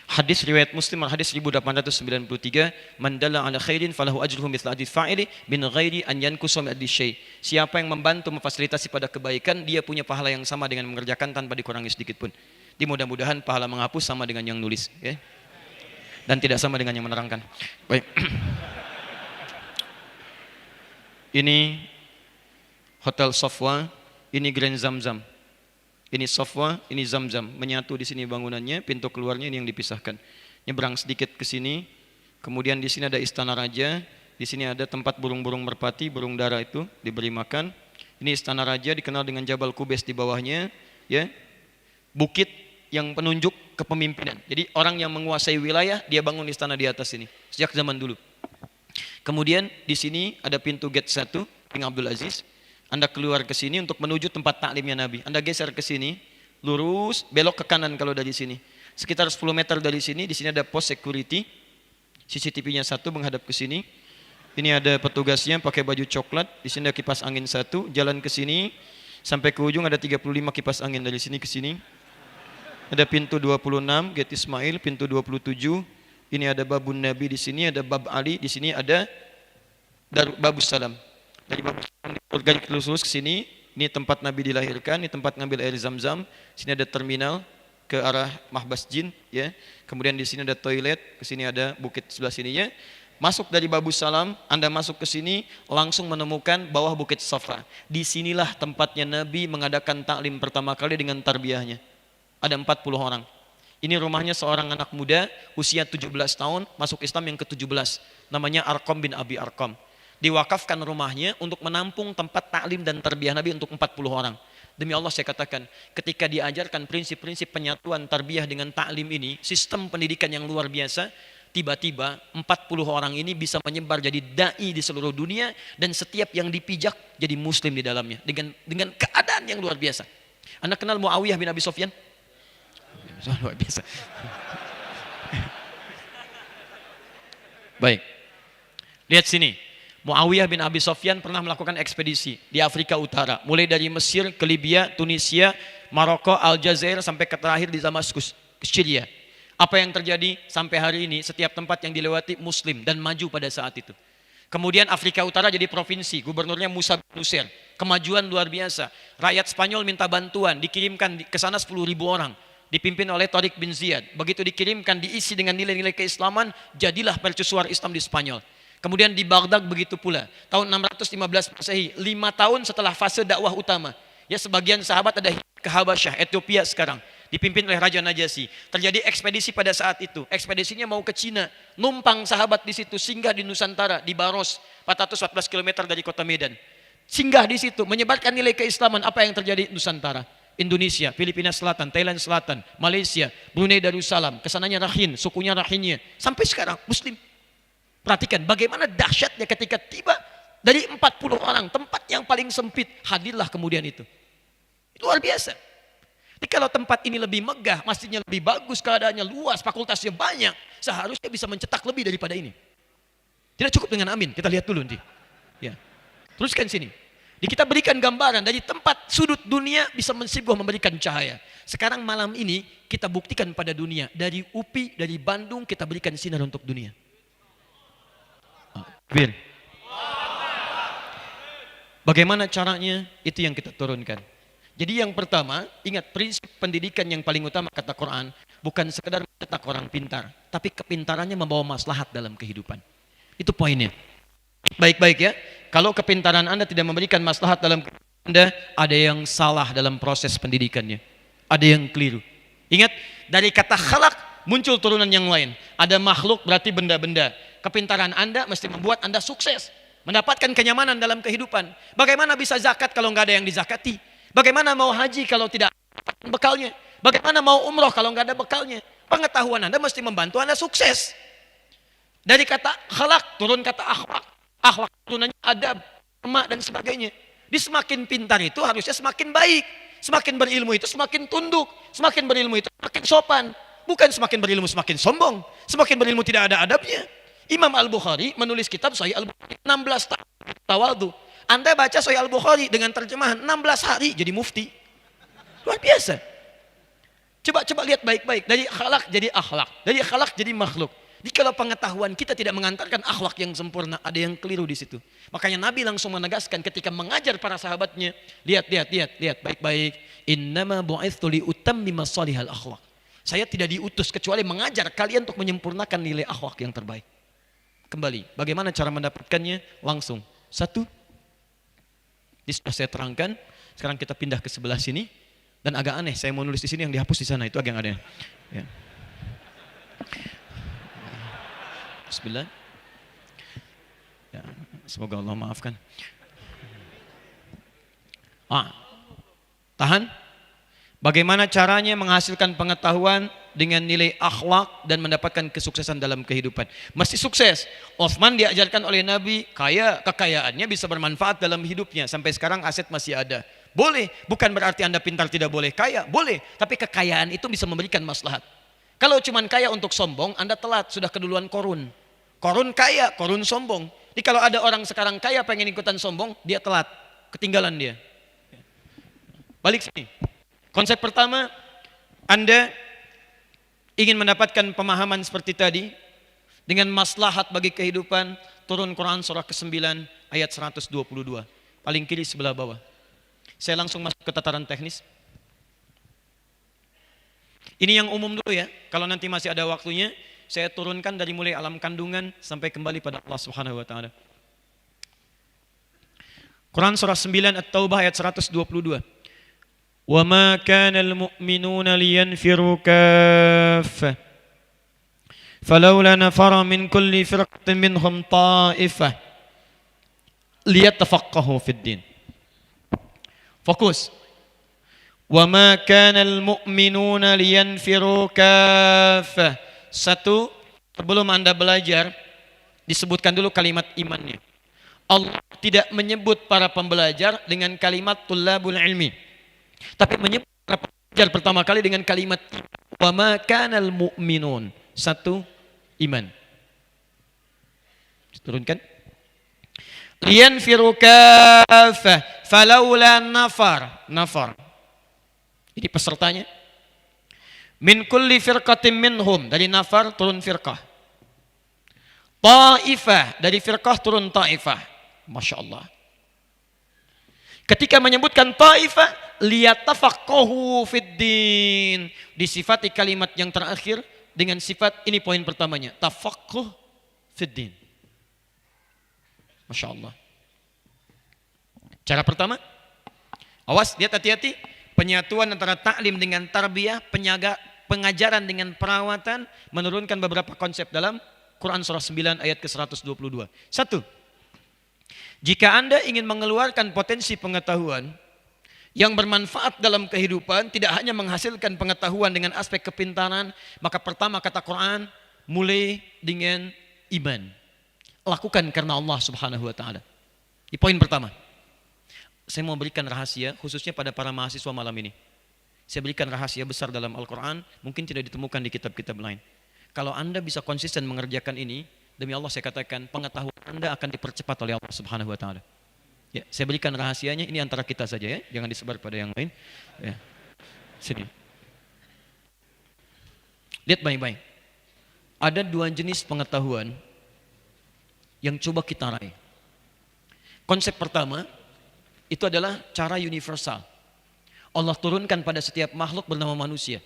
B: Hadis riwayat Muslim hadis 1893, man dalla ala khairin falahu ajruhu mithla ajri fa'ili min ghairi an yankusa min adli syai. Siapa yang membantu memfasilitasi pada kebaikan, dia punya pahala yang sama dengan mengerjakan tanpa dikurangi sedikit pun. Di mudah-mudahan pahala menghapus sama dengan yang nulis, okay? Dan tidak sama dengan yang menerangkan. Baik. Ini Hotel Sofwa, ini Grand Zamzam. Ini Sofwa, ini Zamzam. Menyatu di sini bangunannya, pintu keluarnya ini yang dipisahkan. Nyebrang sedikit ke sini. Kemudian di sini ada Istana Raja. Di sini ada tempat burung-burung merpati, burung dara itu diberi makan. Ini Istana Raja dikenal dengan Jabal Kubes di bawahnya, ya. Bukit yang penunjuk kepemimpinan. Jadi orang yang menguasai wilayah dia bangun istana di atas ini sejak zaman dulu. Kemudian di sini ada pintu gate 1, King Abdul Aziz. Anda keluar ke sini untuk menuju tempat taklimnya Nabi. Anda geser ke sini, lurus, belok ke kanan kalau dari sini. Sekitar 10 meter dari sini, di sini ada pos security. CCTV-nya 1 menghadap ke sini. Ini ada petugasnya pakai baju coklat. Di sini ada kipas angin 1, jalan ke sini sampai ke ujung ada 35 kipas angin dari sini ke sini. Ada pintu 26, Gate Ismail, pintu 27. Ini ada babun Nabi di sini, ada bab Ali di sini, ada babus salam. Dari babus salam lurus ke sini, ini tempat Nabi dilahirkan, ini tempat ngambil air Zam-Zam. Sini ada terminal ke arah Mahbas Jin, ya. Kemudian di sini ada toilet, ke sini ada bukit sebelah sininya. Masuk dari babus salam, Anda masuk ke sini langsung menemukan bawah bukit Safa. Disinilah tempatnya Nabi mengadakan taklim pertama kali dengan tarbiyahnya. Ada 40 orang. Ini rumahnya seorang anak muda usia 17 tahun masuk Islam yang ke-17. Namanya Arqam bin Abi Arqam. Diwakafkan rumahnya untuk menampung tempat taklim dan tarbiyah Nabi untuk 40 orang. Demi Allah saya katakan, ketika diajarkan prinsip-prinsip penyatuan tarbiyah dengan taklim ini, sistem pendidikan yang luar biasa, tiba-tiba 40 orang ini bisa menyebar jadi dai di seluruh dunia dan setiap yang dipijak jadi muslim di dalamnya dengan keadaan yang luar biasa. Anda kenal Muawiyah bin Abi Sufyan? Luar biasa. Baik. Lihat sini. Muawiyah bin Abi Sufyan pernah melakukan ekspedisi di Afrika Utara. Mulai dari Mesir ke Libya, Tunisia, Maroko, Aljazair sampai ke terakhir di Damaskus, Syria. Apa yang terjadi sampai hari ini, setiap tempat yang dilewati Muslim dan maju pada saat itu. Kemudian Afrika Utara jadi provinsi, gubernurnya Musa bin Nusayr. Kemajuan luar biasa. Rakyat Spanyol minta bantuan, dikirimkan ke sana 10.000 orang. Dipimpin oleh Tariq bin Ziyad. Begitu dikirimkan, diisi dengan nilai-nilai keislaman, jadilah mercusuar Islam di Spanyol. Kemudian di Baghdad begitu pula. Tahun 615 Masehi, 5 tahun setelah fase dakwah utama. Ya, sebagian sahabat ada ke Habasyah, Ethiopia sekarang. Dipimpin oleh Raja Najasyi. Terjadi ekspedisi pada saat itu. Ekspedisinya mau ke Cina. Numpang sahabat di situ, singgah di Nusantara, di Baros, 414 km dari kota Medan. Singgah di situ, menyebarkan nilai keislaman. Apa yang terjadi di Nusantara? Indonesia, Filipina Selatan, Thailand Selatan, Malaysia, Brunei Darussalam. Kesananya Rahin, sukunya Rahinnya. Sampai sekarang Muslim. Perhatikan bagaimana dahsyatnya ketika tiba dari 40 orang, tempat yang paling sempit, hadirlah kemudian itu. Luar biasa. Jadi kalau tempat ini lebih megah, masjidnya lebih bagus, keadaannya luas, fakultasnya banyak, seharusnya bisa mencetak lebih daripada ini. Tidak cukup dengan amin, kita lihat dulu nanti. Ya. Teruskan sini. Kita berikan gambaran dari tempat sudut dunia bisa mensibuk memberikan cahaya. Sekarang malam ini kita buktikan pada dunia. Dari UPI, dari Bandung kita berikan sinar untuk dunia. Bagaimana caranya? Itu yang kita turunkan. Jadi yang pertama, ingat prinsip pendidikan yang paling utama kata Quran, bukan sekedar mencetak orang pintar, tapi kepintarannya membawa maslahat dalam kehidupan. Itu poinnya. Baik-baik ya. Kalau kepintaran Anda tidak memberikan maslahat dalam kehidupan Anda, ada yang salah dalam proses pendidikannya. Ada yang keliru. Ingat, dari kata khalaq muncul turunan yang lain. Ada makhluk berarti benda-benda. Kepintaran Anda mesti membuat Anda sukses, mendapatkan kenyamanan dalam kehidupan. Bagaimana bisa zakat kalau nggak ada yang dizakati? Bagaimana mau haji kalau tidak ada bekalnya? Bagaimana mau umroh kalau nggak ada bekalnya? Pengetahuan Anda mesti membantu Anda sukses. Dari kata khalaq turun kata akhlak. Akhlak turunannya adab, emak dan sebagainya. Di semakin pintar itu harusnya semakin baik. Semakin berilmu itu semakin tunduk. Semakin berilmu itu semakin sopan. Bukan semakin berilmu semakin sombong. Semakin berilmu tidak ada adabnya. Imam Al-Bukhari menulis kitab Sahih Al-Bukhari 16 tahun tawadhu. Anda baca Sahih Al-Bukhari dengan terjemahan 16 hari jadi mufti. Luar biasa. Coba lihat baik-baik. Dari khalaq jadi akhlak. Dari akhlak jadi makhluk. Jadi kalau pengetahuan kita tidak mengantarkan akhlak yang sempurna, ada yang keliru di situ. Makanya Nabi langsung menegaskan ketika mengajar para sahabatnya, lihat baik-baik. Innama bu'itsu li utammima shalihal akhlak. Saya tidak diutus kecuali mengajar kalian untuk menyempurnakan nilai akhlak yang terbaik. Kembali, bagaimana cara mendapatkannya? Langsung. Satu, ini sudah saya terangkan. Sekarang kita pindah ke sebelah sini. Dan agak aneh, saya mau nulis di sini yang dihapus di sana. Itu agak aneh. Ya. Bismillah. Ya, semoga Allah maafkan. Tahan. Bagaimana caranya menghasilkan pengetahuan dengan nilai akhlak dan mendapatkan kesuksesan dalam kehidupan? Mesti sukses. Utsman diajarkan oleh Nabi, kekayaannya bisa bermanfaat dalam hidupnya. Sampai sekarang aset masih ada. Boleh, bukan berarti Anda pintar tidak boleh kaya. Boleh, tapi kekayaan itu bisa memberikan maslahat. Kalau cuma kaya untuk sombong, Anda telat, sudah keduluan Korun. Korun kaya, Korun sombong. Jadi kalau ada orang sekarang kaya pengen ikutan sombong, dia telat, ketinggalan dia. Balik sini. Konsep pertama, Anda ingin mendapatkan pemahaman seperti tadi, dengan maslahat bagi kehidupan, turun Quran surah ke-9 ayat 122. Paling kiri sebelah bawah. Saya langsung masuk ke tataran teknis. Ini yang umum dulu ya, kalau nanti masih ada waktunya, saya turunkan dari mulai alam kandungan sampai kembali pada Allah Subhanahu wa taala. Quran surah 9 At-Taubah ayat 122. وَمَا كَانَ الْمُؤْمِنُونَ لِيَنْفِرُوا كَافَّةً فَلَوْلَا نَفَرَ مِنْ كُلِّ فِرْقَةٍ مِنْهُمْ طَائِفَةٌ لِيَتَفَقَّهُوا فِي الدِّينِ. Fokus. وَمَا كَانَ الْمُؤْمِنُونَ لِيَنْفِرُوا كَافَّةً. Satu, sebelum Anda belajar, disebutkan dulu kalimat imannya. Allah tidak menyebut para pembelajar dengan kalimat tullabul ilmi. Tapi menyebut para pembelajar pertama kali dengan kalimat wa ma kanal mu'minun. Satu, iman. Turunkan. Liyanfiru kaffah falaula nafar. Ini pesertanya. Min kulli firqatin minhum, dari nafar turun firqah. Ta'ifah, dari firqah turun ta'ifah. Masya Allah. Ketika menyebutkan ta'ifah, liyatafaqahu fid din, disifati kalimat yang terakhir dengan sifat, ini poin pertamanya, tafaqquh fid din. Masya Allah. Cara pertama, awas, lihat hati-hati, penyatuan antara taklim dengan tarbiyah, pengajaran dengan perawatan, menurunkan beberapa konsep dalam Quran surah 9 ayat ke-122. Satu, jika Anda ingin mengeluarkan potensi pengetahuan yang bermanfaat dalam kehidupan, tidak hanya menghasilkan pengetahuan dengan aspek kepintaran, maka pertama kata Quran, mulai dengan iman. Lakukan karena Allah Subhanahu wa taala. Ini poin pertama. Saya mau berikan rahasia khususnya pada para mahasiswa malam ini. Saya berikan rahasia besar dalam Al-Quran, mungkin tidak ditemukan di kitab-kitab lain. Kalau Anda bisa konsisten mengerjakan ini, demi Allah saya katakan pengetahuan Anda akan dipercepat oleh Allah Subhanahu wa taala. Ya, saya berikan rahasianya, ini antara kita saja ya, jangan disebar pada yang lain. Ya. Sini. Lihat baik-baik. Ada dua jenis pengetahuan yang coba kita raih. Konsep pertama itu adalah cara universal. Allah turunkan pada setiap makhluk bernama manusia.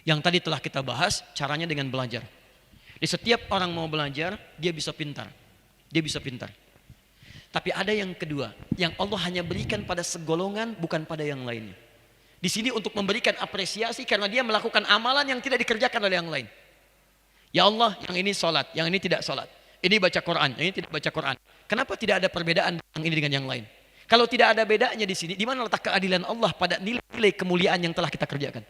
B: Yang tadi telah kita bahas, caranya dengan belajar. Di setiap orang mau belajar, dia bisa pintar. Dia bisa pintar. Tapi ada yang kedua, yang Allah hanya berikan pada segolongan, bukan pada yang lainnya. Di sini untuk memberikan apresiasi karena dia melakukan amalan yang tidak dikerjakan oleh yang lain. Ya Allah, yang ini sholat, yang ini tidak sholat. Ini baca Quran, yang ini tidak baca Quran. Kenapa tidak ada perbedaan yang ini dengan yang lain? Kalau tidak ada bedanya di sini, di mana letak keadilan Allah pada nilai-nilai kemuliaan yang telah kita kerjakan?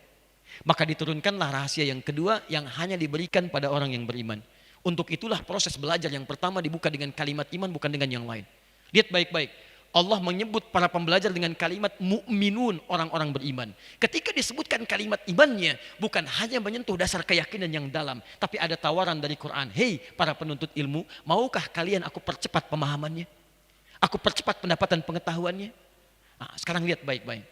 B: Maka diturunkanlah rahasia yang kedua yang hanya diberikan pada orang yang beriman. Untuk itulah proses belajar yang pertama dibuka dengan kalimat iman, bukan dengan yang lain. Lihat baik-baik. Allah menyebut para pembelajar dengan kalimat mu'minun, orang-orang beriman. Ketika disebutkan kalimat imannya, bukan hanya menyentuh dasar keyakinan yang dalam, tapi ada tawaran dari Quran. Hei para penuntut ilmu, maukah kalian aku percepat pemahamannya? Aku percepat pendapatan pengetahuannya. Nah, sekarang lihat baik-baik.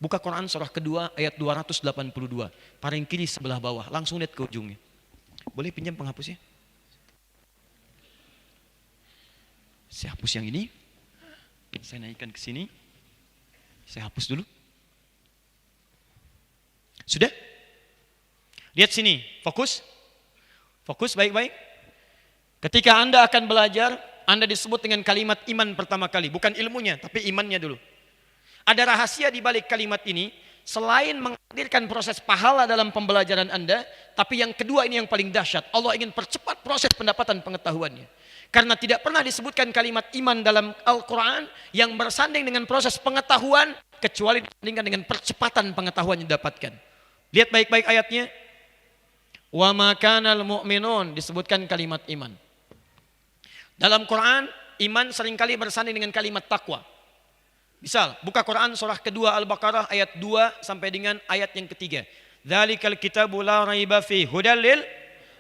B: Buka Quran surah kedua ayat 282. Paling kiri sebelah bawah. Langsung lihat ke ujungnya. Boleh pinjam penghapusnya? Saya hapus yang ini. Saya naikkan ke sini. Saya hapus dulu. Sudah? Lihat sini. Fokus. Fokus baik-baik. Ketika Anda akan belajar, Anda disebut dengan kalimat iman pertama kali. Bukan ilmunya, tapi imannya dulu. Ada rahasia di balik kalimat ini. Selain menghadirkan proses pahala dalam pembelajaran Anda, tapi yang kedua ini yang paling dahsyat. Allah ingin percepat proses pendapatan pengetahuannya. Karena tidak pernah disebutkan kalimat iman dalam Al-Quran yang bersanding dengan proses pengetahuan, kecuali disandingkan dengan percepatan pengetahuan yang didapatkan. Lihat baik-baik ayatnya. Wa ma kanal mu'minun, disebutkan kalimat iman. Dalam Quran, iman seringkali bersanding dengan kalimat takwa. Misal, buka Quran surah kedua Al-Baqarah ayat 2 sampai dengan ayat yang ketiga. Dzalikal kitabu la raiba fi hudal lil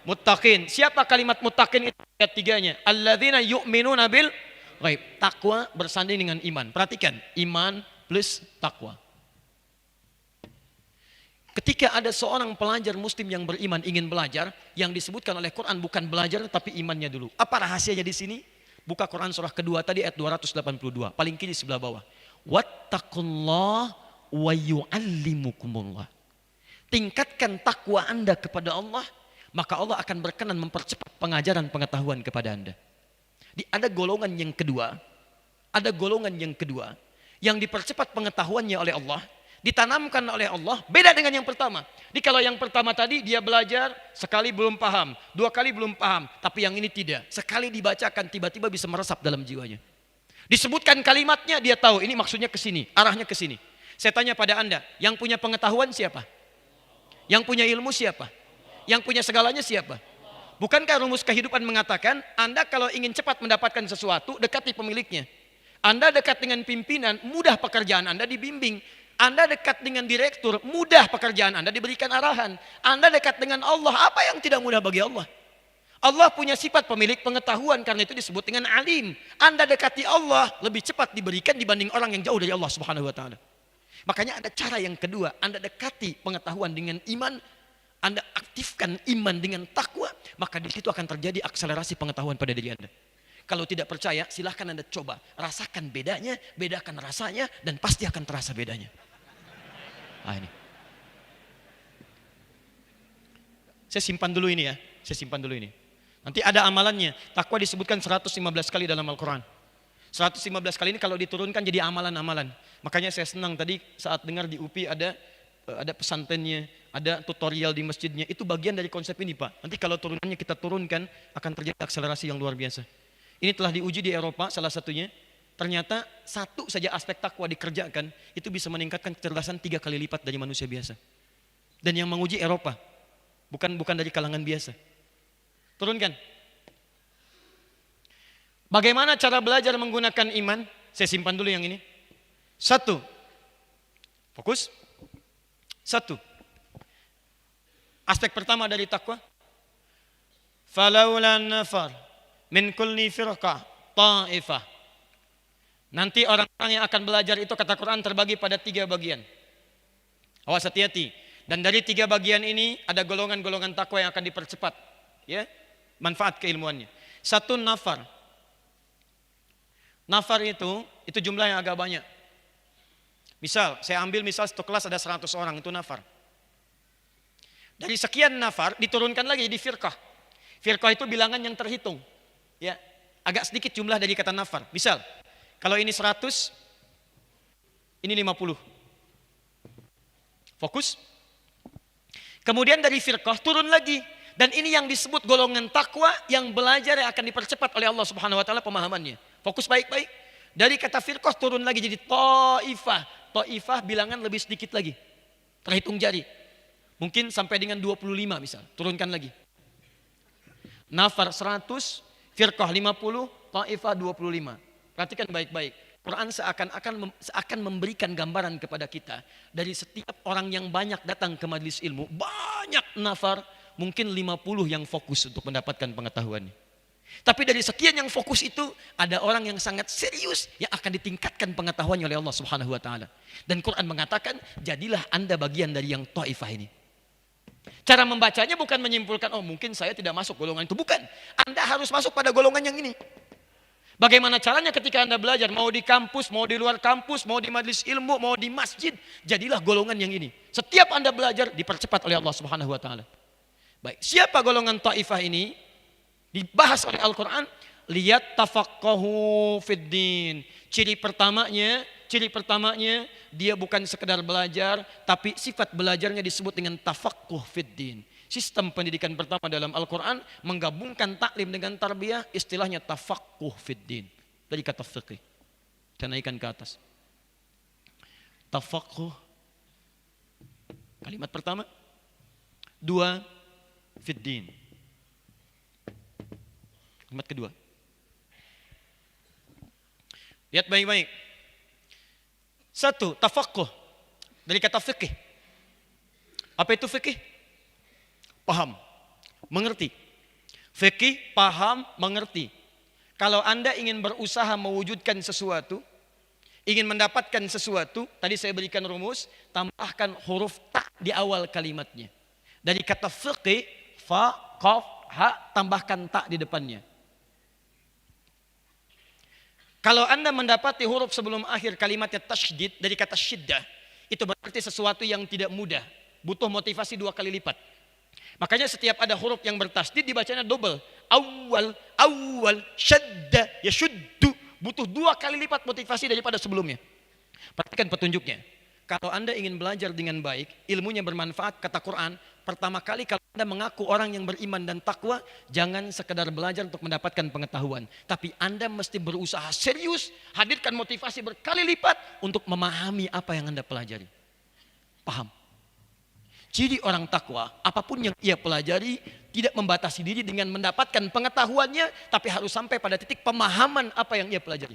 B: muttaqin. Siapa kalimat muttaqin itu? Ayat 3-nya. Alladzina yu'minuna bil ghaib. Takwa bersanding dengan iman. Perhatikan, iman plus takwa. Ketika ada seorang pelajar muslim yang beriman ingin belajar, yang disebutkan oleh Quran bukan belajar tapi imannya dulu. Apa rahasianya di sini? Buka Quran surah kedua tadi ayat 282, paling kiri sebelah bawah. Wattaqullah wa yu'allimukumullah. Tingkatkan takwa Anda kepada Allah, maka Allah akan berkenan mempercepat pengajaran pengetahuan kepada Anda. Ada golongan yang kedua, yang dipercepat pengetahuannya oleh Allah, ditanamkan oleh Allah, beda dengan yang pertama. Jadi kalau yang pertama tadi dia belajar, sekali belum paham, 2 kali belum paham, tapi yang ini tidak. Sekali dibacakan tiba-tiba bisa meresap dalam jiwanya. Disebutkan kalimatnya, dia tahu ini maksudnya ke sini, arahnya ke sini. Saya tanya pada Anda, yang punya pengetahuan siapa? Yang punya ilmu siapa? Yang punya segalanya siapa? Bukankah rumus kehidupan mengatakan, Anda kalau ingin cepat mendapatkan sesuatu, dekati pemiliknya. Anda dekat dengan pimpinan, mudah pekerjaan Anda dibimbing. Anda dekat dengan direktur, mudah pekerjaan Anda diberikan arahan. Anda dekat dengan Allah, apa yang tidak mudah bagi Allah? Allah punya sifat pemilik pengetahuan, karena itu disebut dengan alim. Anda dekati Allah, lebih cepat diberikan dibanding orang yang jauh dari Allah Subhanahu wa ta'ala. Makanya ada cara yang kedua, Anda dekati pengetahuan dengan iman, Anda aktifkan iman dengan takwa, maka di situ akan terjadi akselerasi pengetahuan pada diri Anda. Kalau tidak percaya, silahkan Anda coba. Rasakan bedanya, bedakan rasanya, dan pasti akan terasa bedanya. Ah, ini. Saya simpan dulu ini ya, saya simpan dulu ini. Nanti ada amalannya, takwa disebutkan 115 kali dalam Al-Quran. 115 kali ini kalau diturunkan jadi amalan-amalan. Makanya saya senang tadi saat dengar di UPI ada pesantrennya, ada tutorial di masjidnya. Itu bagian dari konsep ini Pak. Nanti kalau turunannya kita turunkan akan terjadi akselerasi yang luar biasa. Ini telah diuji di Eropa salah satunya. Ternyata satu saja aspek takwa dikerjakan itu bisa meningkatkan kecerdasan 3 kali lipat dari manusia biasa. Dan yang menguji Eropa, bukan dari kalangan biasa. Turunkan. Bagaimana cara belajar menggunakan iman? Saya simpan dulu yang ini. 1. Fokus. 1. Aspek pertama dari takwa. Falawla nafar min kulli firqah ta'ifah. Nanti orang-orang yang akan belajar itu kata Quran terbagi pada 3 bagian. Awas hati-hati. Dan dari 3 bagian ini ada golongan-golongan takwa yang akan dipercepat. Ya, manfaat keilmuannya. 1 nafar. Nafar itu jumlah yang agak banyak. Misal, saya ambil satu kelas ada 100 orang, itu nafar. Dari sekian nafar diturunkan lagi di firqah. Firqah itu bilangan yang terhitung. Ya, agak sedikit jumlah dari kata nafar. Misal, kalau ini 100, ini 50. Fokus. Kemudian dari firqah turun lagi. Dan ini yang disebut golongan takwa yang belajar yang akan dipercepat oleh Allah Subhanahu wa taala pemahamannya. Fokus baik-baik. Dari kata firqah turun lagi jadi ta'ifah. Ta'ifah bilangan lebih sedikit lagi. Terhitung jari. Mungkin sampai dengan 25 misal. Turunkan lagi. Nafar 100, firqah 50, ta'ifah 25. Perhatikan baik-baik. Quran seakan memberikan gambaran kepada kita. Dari setiap orang yang banyak datang ke majelis ilmu. Banyak nafar. Mungkin 50 yang fokus untuk mendapatkan pengetahuan. Tapi dari sekian yang fokus itu ada orang yang sangat serius yang akan ditingkatkan pengetahuannya oleh Allah Subhanahu wa taala. Dan Quran mengatakan, jadilah Anda bagian dari yang taifah ini. Cara membacanya bukan menyimpulkan, oh mungkin saya tidak masuk golongan itu, bukan. Anda harus masuk pada golongan yang ini. Bagaimana caranya ketika Anda belajar, mau di kampus, mau di luar kampus, mau di majelis ilmu, mau di masjid, jadilah golongan yang ini. Setiap Anda belajar dipercepat oleh Allah Subhanahu wa taala. Baik, siapa golongan taifah ini? Dibahas oleh Al-Quran, lihat tafaqahu fiddin. Ciri pertamanya dia bukan sekedar belajar, tapi sifat belajarnya disebut dengan tafaquh fiddin. Sistem pendidikan pertama dalam Al-Quran menggabungkan taklim dengan tarbiyah, istilahnya tafaquh fiddin. Dari kata fiqih. Saya naikkan ke atas. Tafaquh. Kalimat pertama. 2. Fiddin. Kalimat kedua. Lihat baik-baik. 1. Tafaqquh. Dari kata fikih. Apa itu fikih? Paham. Mengerti. Fikih, paham, mengerti. Kalau Anda ingin berusaha mewujudkan sesuatu, ingin mendapatkan sesuatu, tadi saya berikan rumus, tambahkan huruf ta di awal kalimatnya. Dari kata fikih, fa, qaf, ha, tambahkan ta di depannya. Kalau Anda mendapati huruf sebelum akhir kalimatnya tasydid dari kata syiddah, itu berarti sesuatu yang tidak mudah, butuh motivasi 2 kali lipat. Makanya setiap ada huruf yang bertasydid dibacanya double. Awal, syadda, yashuddu, butuh 2 kali lipat motivasi daripada sebelumnya. Perhatikan petunjuknya. Kalau Anda ingin belajar dengan baik, ilmunya bermanfaat, kata Quran, pertama kali kalau Anda mengaku orang yang beriman dan takwa, jangan sekedar belajar untuk mendapatkan pengetahuan. Tapi Anda mesti berusaha serius, hadirkan motivasi berkali lipat untuk memahami apa yang Anda pelajari. Paham? Ciri orang takwa, apapun yang ia pelajari, tidak membatasi diri dengan mendapatkan pengetahuannya, tapi harus sampai pada titik pemahaman apa yang ia pelajari.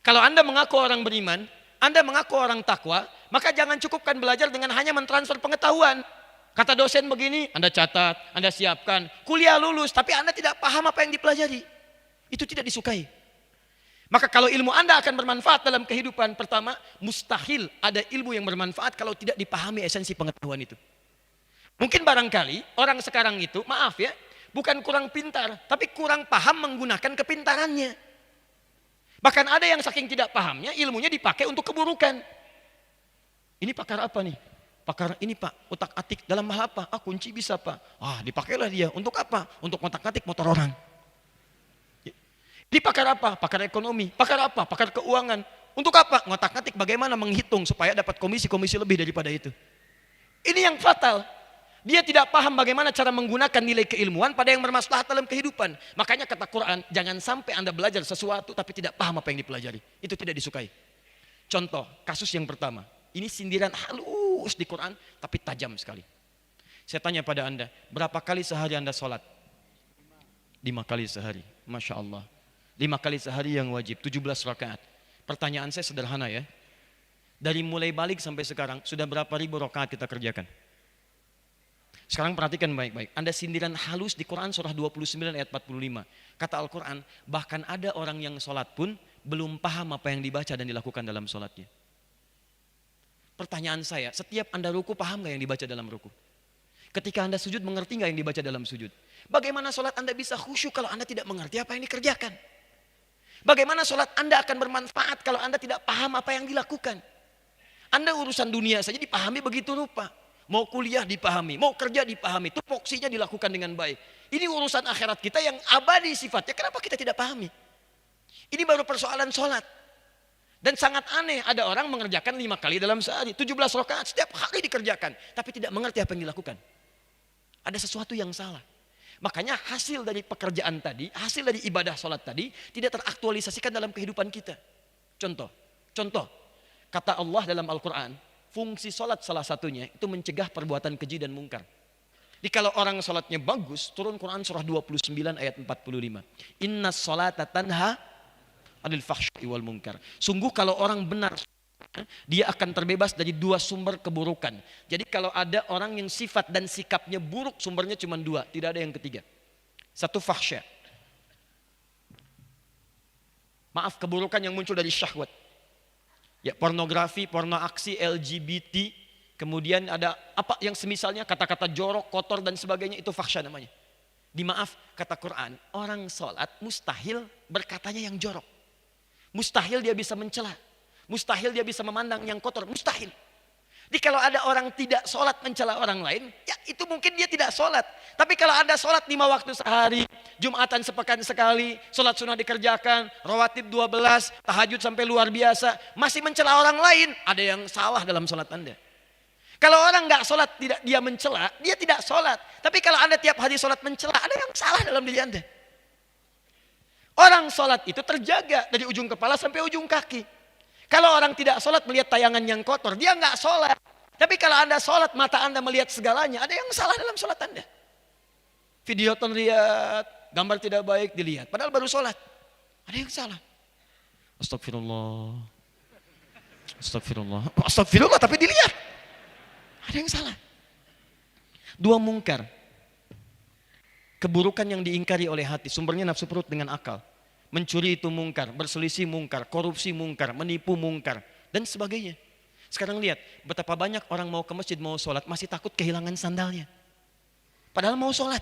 B: Kalau Anda mengaku orang beriman, Anda mengaku orang takwa, maka jangan cukupkan belajar dengan hanya mentransfer pengetahuan. Kata dosen begini, Anda catat, Anda siapkan. Kuliah lulus, tapi Anda tidak paham apa yang dipelajari. Itu tidak disukai. Maka kalau ilmu Anda akan bermanfaat dalam kehidupan, pertama, mustahil ada ilmu yang bermanfaat kalau tidak dipahami esensi pengetahuan itu. Mungkin barangkali orang sekarang itu, maaf ya, bukan kurang pintar, tapi kurang paham menggunakan kepintarannya. Bahkan ada yang saking tidak pahamnya, ilmunya dipakai untuk keburukan. Ini pakar apa nih? Pakar ini Pak, otak-atik dalam hal apa? Ah, kunci bisa Pak. Ah, dipakailah dia. Untuk apa? Untuk otak-atik motor orang. Ini pakar apa? Pakar ekonomi. Pakar apa? Pakar keuangan. Untuk apa? Ngotak-ngatik bagaimana menghitung supaya dapat komisi-komisi lebih daripada itu. Ini yang fatal. Dia tidak paham bagaimana cara menggunakan nilai keilmuan pada yang bermaslahat dalam kehidupan. Makanya kata Quran, jangan sampai Anda belajar sesuatu tapi tidak paham apa yang dipelajari. Itu tidak disukai. Contoh, kasus yang pertama. Ini sindiran halus di Quran tapi tajam sekali. Saya tanya pada Anda, berapa kali sehari Anda sholat? 5 kali sehari. Masya Allah. 5 kali sehari yang wajib, 17 rakaat. Pertanyaan saya sederhana ya. Dari mulai balik sampai sekarang, sudah berapa ribu rakaat kita kerjakan? Sekarang perhatikan baik-baik. Anda sindiran halus di Quran surah 29 ayat 45. Kata Al-Quran, bahkan ada orang yang sholat pun belum paham apa yang dibaca dan dilakukan dalam sholatnya. Pertanyaan saya, setiap Anda ruku paham gak yang dibaca dalam ruku? Ketika Anda sujud mengerti gak yang dibaca dalam sujud? Bagaimana sholat Anda bisa khusyuk kalau Anda tidak mengerti apa yang dikerjakan? Bagaimana sholat Anda akan bermanfaat kalau Anda tidak paham apa yang dilakukan? Anda urusan dunia saja dipahami begitu rupa. Mau kuliah dipahami, mau kerja dipahami, tupoksinya dilakukan dengan baik. Ini urusan akhirat kita yang abadi sifatnya, kenapa kita tidak pahami? Ini baru persoalan sholat. Dan sangat aneh, ada orang mengerjakan 5 kali dalam sehari, 17 rakaat setiap hari dikerjakan, tapi tidak mengerti apa yang dilakukan. Ada sesuatu yang salah. Makanya hasil dari pekerjaan tadi, hasil dari ibadah sholat tadi tidak teraktualisasikan dalam kehidupan kita. Contoh, kata Allah dalam Al-Quran, fungsi sholat salah satunya itu mencegah perbuatan keji dan mungkar. Jadi kalau orang sholatnya bagus, turun Quran surah 29 ayat 45. Inna sholata tanha anil fahsya'i wal munkar. Sungguh kalau orang benar, dia akan terbebas dari 2 sumber keburukan. Jadi kalau ada orang yang sifat dan sikapnya buruk, sumbernya cuma 2, tidak ada yang ketiga. 1 fahsya. Maaf, keburukan yang muncul dari syahwat. Ya, pornografi, porno aksi, LGBT, kemudian ada apa yang semisalnya kata-kata jorok, kotor dan sebagainya, itu fahsya namanya. Dimaaf, kata Quran, orang sholat mustahil berkatanya yang jorok. Mustahil dia bisa mencela. Mustahil dia bisa memandang yang kotor, mustahil. Jadi kalau ada orang tidak sholat mencela orang lain, ya itu mungkin dia tidak sholat. Tapi kalau ada sholat 5 waktu sehari, Jumatan sepekan sekali, sholat sunnah dikerjakan, rawatib 12, tahajud sampai luar biasa, masih mencela orang lain, ada yang salah dalam sholat Anda. Kalau orang nggak sholat, dia mencela, dia tidak sholat. Tapi kalau Anda tiap hari sholat mencela, ada yang salah dalam diri Anda. Orang sholat itu terjaga dari ujung kepala sampai ujung kaki. Kalau orang tidak sholat melihat tayangan yang kotor, dia nggak sholat. Tapi kalau Anda sholat, mata Anda melihat segalanya, ada yang salah dalam sholat Anda. Videoton lihat, gambar tidak baik dilihat, padahal baru sholat. Ada yang salah. Astagfirullah. Astagfirullah. Astagfirullah tapi dilihat. Ada yang salah. 2 mungkar. Keburukan yang diingkari oleh hati, sumbernya nafsu perut dengan akal. Mencuri itu mungkar, berselisih mungkar, korupsi mungkar, menipu mungkar, dan sebagainya. Sekarang lihat, betapa banyak orang mau ke masjid, mau sholat, masih takut kehilangan sandalnya. Padahal mau sholat.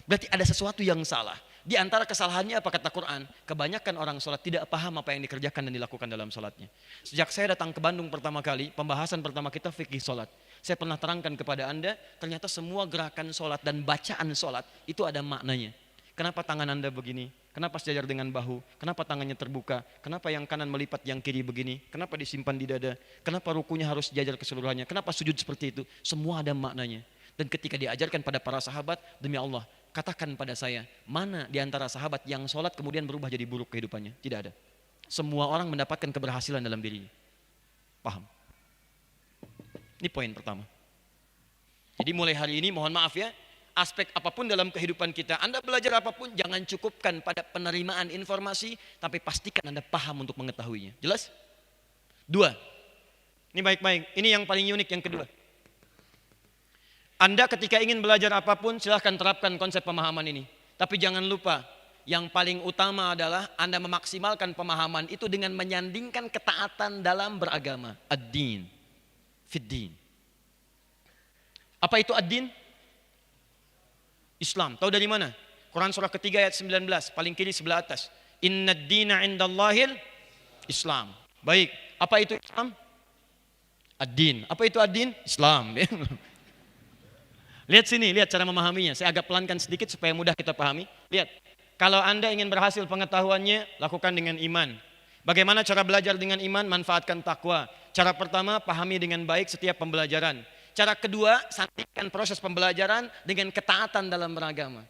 B: Berarti ada sesuatu yang salah. Di antara kesalahannya apa kata Quran? Kebanyakan orang sholat tidak paham apa yang dikerjakan dan dilakukan dalam sholatnya. Sejak saya datang ke Bandung pertama kali, pembahasan pertama kita fikih sholat. Saya pernah terangkan kepada Anda, ternyata semua gerakan sholat dan bacaan sholat itu ada maknanya. Kenapa tangan Anda begini? Kenapa sejajar dengan bahu? Kenapa tangannya terbuka? Kenapa yang kanan melipat yang kiri begini? Kenapa disimpan di dada? Kenapa rukunya harus sejajar keseluruhannya? Kenapa sujud seperti itu? Semua ada maknanya. Dan ketika diajarkan pada para sahabat, demi Allah, katakan pada saya, mana di antara sahabat yang sholat kemudian berubah jadi buruk kehidupannya? Tidak ada. Semua orang mendapatkan keberhasilan dalam dirinya. Paham? Ini poin pertama. Jadi mulai hari ini mohon maaf ya, aspek apapun dalam kehidupan kita, Anda belajar apapun, jangan cukupkan pada penerimaan informasi, tapi pastikan Anda paham untuk mengetahuinya. Jelas? 2. Ini baik-baik. Ini yang paling unik yang kedua. Anda ketika ingin belajar apapun, silahkan terapkan konsep pemahaman ini. Tapi jangan lupa, Yang paling utama adalah Anda memaksimalkan pemahaman itu dengan menyandingkan ketaatan dalam beragama. Ad-din, fid-din. Apa itu ad-din? Islam. Tahu dari mana? Quran surah ketiga ayat 19, paling kiri sebelah atas. Inna ad-dina indallahil Islam. Baik, apa itu Islam? Ad-din. Apa itu ad-din? Islam. Lihat sini, lihat cara memahaminya. Saya agak pelankan sedikit supaya mudah kita pahami. Lihat, kalau Anda ingin berhasil pengetahuannya, lakukan dengan iman. Bagaimana cara belajar dengan iman? Manfaatkan takwa. Cara pertama, pahami dengan baik setiap pembelajaran. Cara kedua, sandingkan proses pembelajaran dengan ketaatan dalam beragama.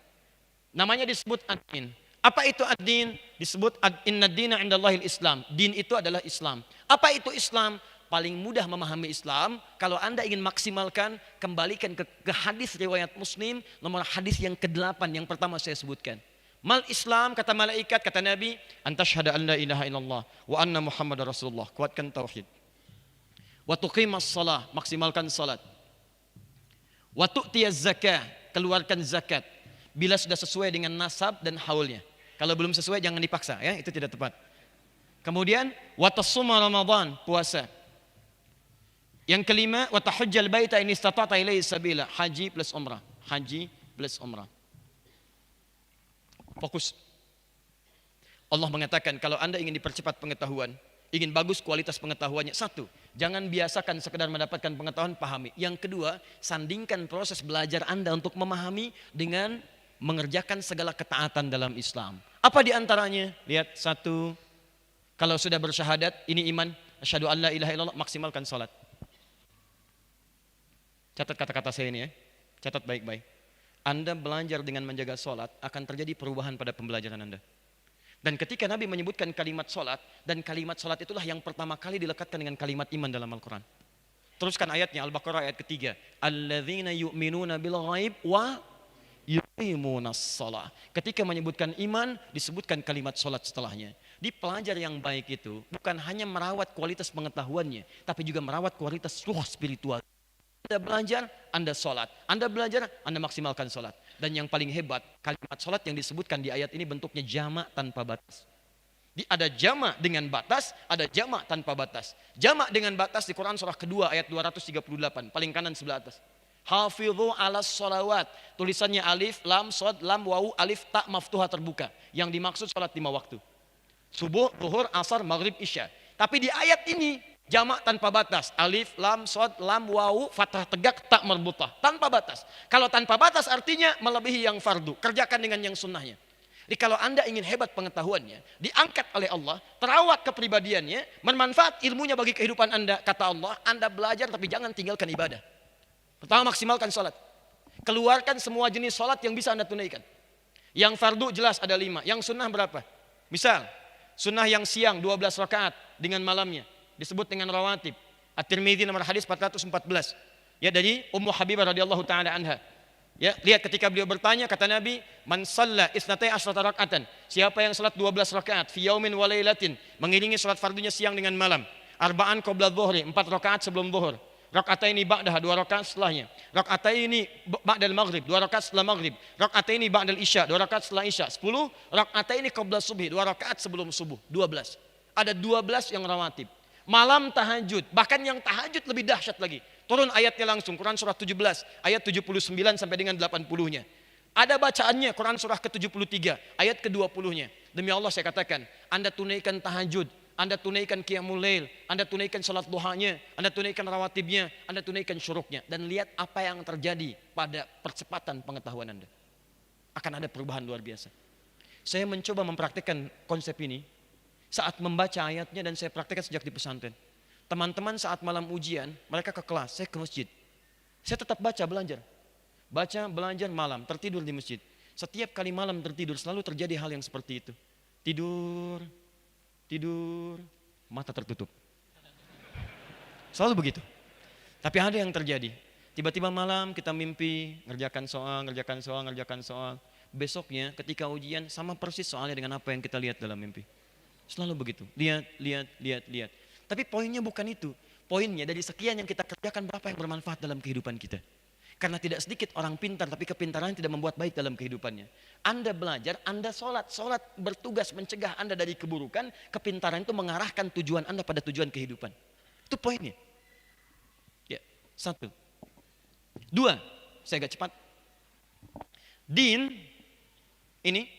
B: Namanya disebut ad-din. Apa itu ad-din? Disebut inna dina indallahil Islam. Din itu adalah Islam. Apa itu Islam? Paling mudah memahami Islam, kalau Anda ingin maksimalkan, kembalikan ke hadis riwayat Muslim, nomor hadis yang ke-8 yang pertama saya sebutkan. Mal Islam, kata malaikat, kata Nabi, antashhada an la ilaha illallah wa anna Muhammadar Rasulullah. Kuatkan tauhid. Wa tuqimas shalah, maksimalkan salat. Wa tu'tiyaz zakah, keluarkan zakat. Bila sudah sesuai dengan nasab dan haulnya. Kalau belum sesuai jangan dipaksa, ya, itu tidak tepat. Kemudian wa tasuma Ramadan, puasa. Yang kelima, wa tahujjal baita in istata'ta ilaihi sabila, haji plus umrah. Haji plus umrah. Fokus. Allah mengatakan kalau Anda ingin dipercepat pengetahuan, ingin bagus kualitas pengetahuannya, satu, jangan biasakan sekedar mendapatkan pengetahuan, pahami. Yang kedua, sandingkan proses belajar Anda untuk memahami dengan mengerjakan segala ketaatan dalam Islam. Apa di antaranya? Lihat, satu, kalau sudah bersyahadat, ini iman, asyhadu an la ilaha illallah, maksimalkan salat. Catat kata-kata saya ini ya, catat baik-baik. Anda belajar dengan menjaga salat, akan terjadi perubahan pada pembelajaran Anda. Dan ketika Nabi menyebutkan kalimat salat, dan kalimat salat itulah yang pertama kali dilekatkan dengan kalimat iman dalam Al-Quran. Teruskan ayatnya, Al-Baqarah ayat ketiga. Alladzina yu'minuna bil ghaib wa yuqimunas shalah. Ketika menyebutkan iman, disebutkan kalimat salat setelahnya. Di pelajar yang baik itu, bukan hanya merawat kualitas pengetahuannya, tapi juga merawat kualitas ruh spiritual. Anda belajar, Anda sholat. Anda belajar, Anda maksimalkan sholat. Dan yang paling hebat, kalimat sholat yang disebutkan di ayat ini bentuknya jamak tanpa batas. Ada jamak dengan batas, ada jamak tanpa batas. Jamak dengan batas di Quran surah kedua ayat 238, paling kanan sebelah atas. Hafidhu alas sholawat. Tulisannya alif, lam, sod, lam, wawu, alif, tak maftuha terbuka. Yang dimaksud sholat 5 waktu. Subuh, zuhur, asar, maghrib, isya. Tapi di ayat ini, jamak tanpa batas. Alif, lam, sod, lam, wawu, fathah tegak, tak merbutah. Tanpa batas. Kalau tanpa batas artinya melebihi yang fardu. Kerjakan dengan yang sunnahnya. Jadi kalau Anda ingin hebat pengetahuannya, diangkat oleh Allah, terawat kepribadiannya, bermanfaat ilmunya bagi kehidupan Anda, kata Allah, Anda belajar tapi jangan tinggalkan ibadah. Pertama, maksimalkan sholat. Keluarkan semua jenis sholat yang bisa Anda tunaikan. Yang fardu jelas ada 5. Yang sunnah berapa? Misal, sunnah yang siang 12 rakaat dengan malamnya. Disebut dengan rawatib. At-Tirmidzi nomor hadis 414. Ya, dari Ummu Habibah radhiyallahu taala anha. Ya, lihat ketika beliau bertanya, kata Nabi, "Man shalla isnatai asyrata raka'atan." Siapa yang salat 12 rakaat fi yaumin wa lailatin, mengiringi salat fardunya siang dengan malam. Arba'an qabla dhuhri, 4 rakaat sebelum zuhur. Raka'ataini ba'daha, 2 rakaat setelahnya. Raka'ataini ba'dal maghrib, 2 rakaat setelah maghrib. Raka'ataini ba'dal isya, 2 rakaat setelah isya. 10. Raka'ataini qabla subhi, 2 rakaat sebelum subuh. 12. Ada 12 yang rawatib. Malam tahajud, bahkan yang tahajud lebih dahsyat lagi. Turun ayatnya langsung, Quran surah 17, ayat 79 sampai dengan 80-nya. Ada bacaannya, Quran surah ke-73, ayat ke-20-nya. Demi Allah saya katakan, Anda tunaikan tahajud, Anda tunaikan qiyamul lail, Anda tunaikan salat duhanya, Anda tunaikan rawatibnya, Anda tunaikan syuruknya. Dan lihat apa yang terjadi pada percepatan pengetahuan Anda. Akan ada perubahan luar biasa. Saya mencoba mempraktikkan konsep ini saat membaca ayatnya dan saya praktekkan sejak di pesantren. Teman-teman saat malam ujian, mereka ke kelas, saya ke masjid. Saya tetap baca, belajar. Baca, belajar malam, tertidur di masjid. Setiap kali malam tertidur, selalu terjadi hal yang seperti itu. Tidur, mata tertutup. Selalu begitu. Tapi ada yang terjadi. Tiba-tiba malam kita mimpi, ngerjakan soal. Besoknya ketika ujian, sama persis soalnya dengan apa yang kita lihat dalam mimpi. Selalu begitu, lihat. Tapi poinnya bukan itu. Poinnya dari sekian yang kita kerjakan, berapa yang bermanfaat dalam kehidupan kita. Karena tidak sedikit orang pintar tapi kepintarannya tidak membuat baik dalam kehidupannya. Anda belajar, Anda sholat bertugas mencegah Anda dari keburukan, kepintaran itu mengarahkan tujuan Anda pada tujuan kehidupan. Itu poinnya. Ya, 1. 2, saya agak cepat. Din, ini,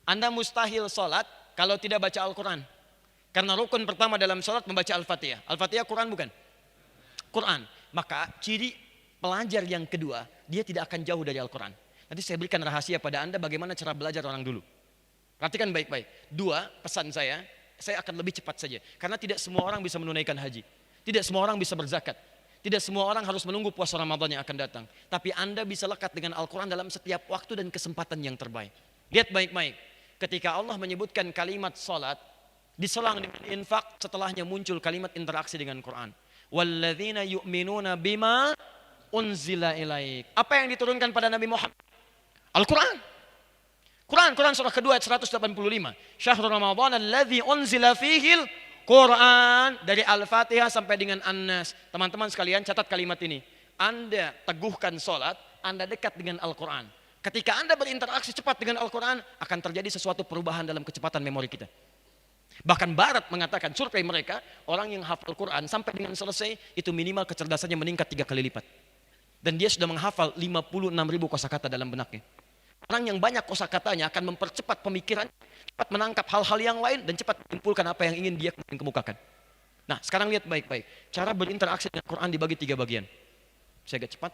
B: Anda mustahil sholat kalau tidak baca Al-Quran. Karena rukun pertama dalam sholat membaca Al-Fatihah. Al-Fatihah Quran bukan? Quran. Maka ciri pelajar yang kedua, dia tidak akan jauh dari Al-Quran. Nanti saya berikan rahasia pada Anda bagaimana cara belajar orang dulu. Perhatikan baik-baik. 2, pesan saya akan lebih cepat saja. Karena tidak semua orang bisa menunaikan haji. Tidak semua orang bisa berzakat. Tidak semua orang harus menunggu puasa Ramadan yang akan datang. Tapi Anda bisa lekat dengan Al-Quran dalam setiap waktu dan kesempatan yang terbaik. Lihat baik-baik. Ketika Allah menyebutkan kalimat salat, diselang dengan infak, setelahnya muncul kalimat interaksi dengan Quran. Walladzina yu'minuna bima unzila ilaik. Apa yang diturunkan pada Nabi Muhammad? Al-Quran. Quran surah kedua ayat 185. Syahrul Ramadan alladzi unzila fihil Quran. Dari Al-Fatihah sampai dengan An-Nas. Teman-teman sekalian catat kalimat ini. Anda teguhkan sholat, Anda dekat dengan Al-Quran. Ketika Anda berinteraksi cepat dengan Al-Quran, akan terjadi sesuatu perubahan dalam kecepatan memori kita. Bahkan Barat mengatakan, survei mereka, orang yang hafal Quran sampai dengan selesai, itu minimal kecerdasannya meningkat 3 kali lipat. Dan dia sudah menghafal 56.000 kosakata dalam benaknya. Orang yang banyak kosakatanya akan mempercepat pemikiran, cepat menangkap hal-hal yang lain, dan cepat menyimpulkan apa yang ingin dia kemukakan. Nah, sekarang lihat baik-baik. Cara berinteraksi dengan Quran dibagi 3 bagian. Saya agak cepat.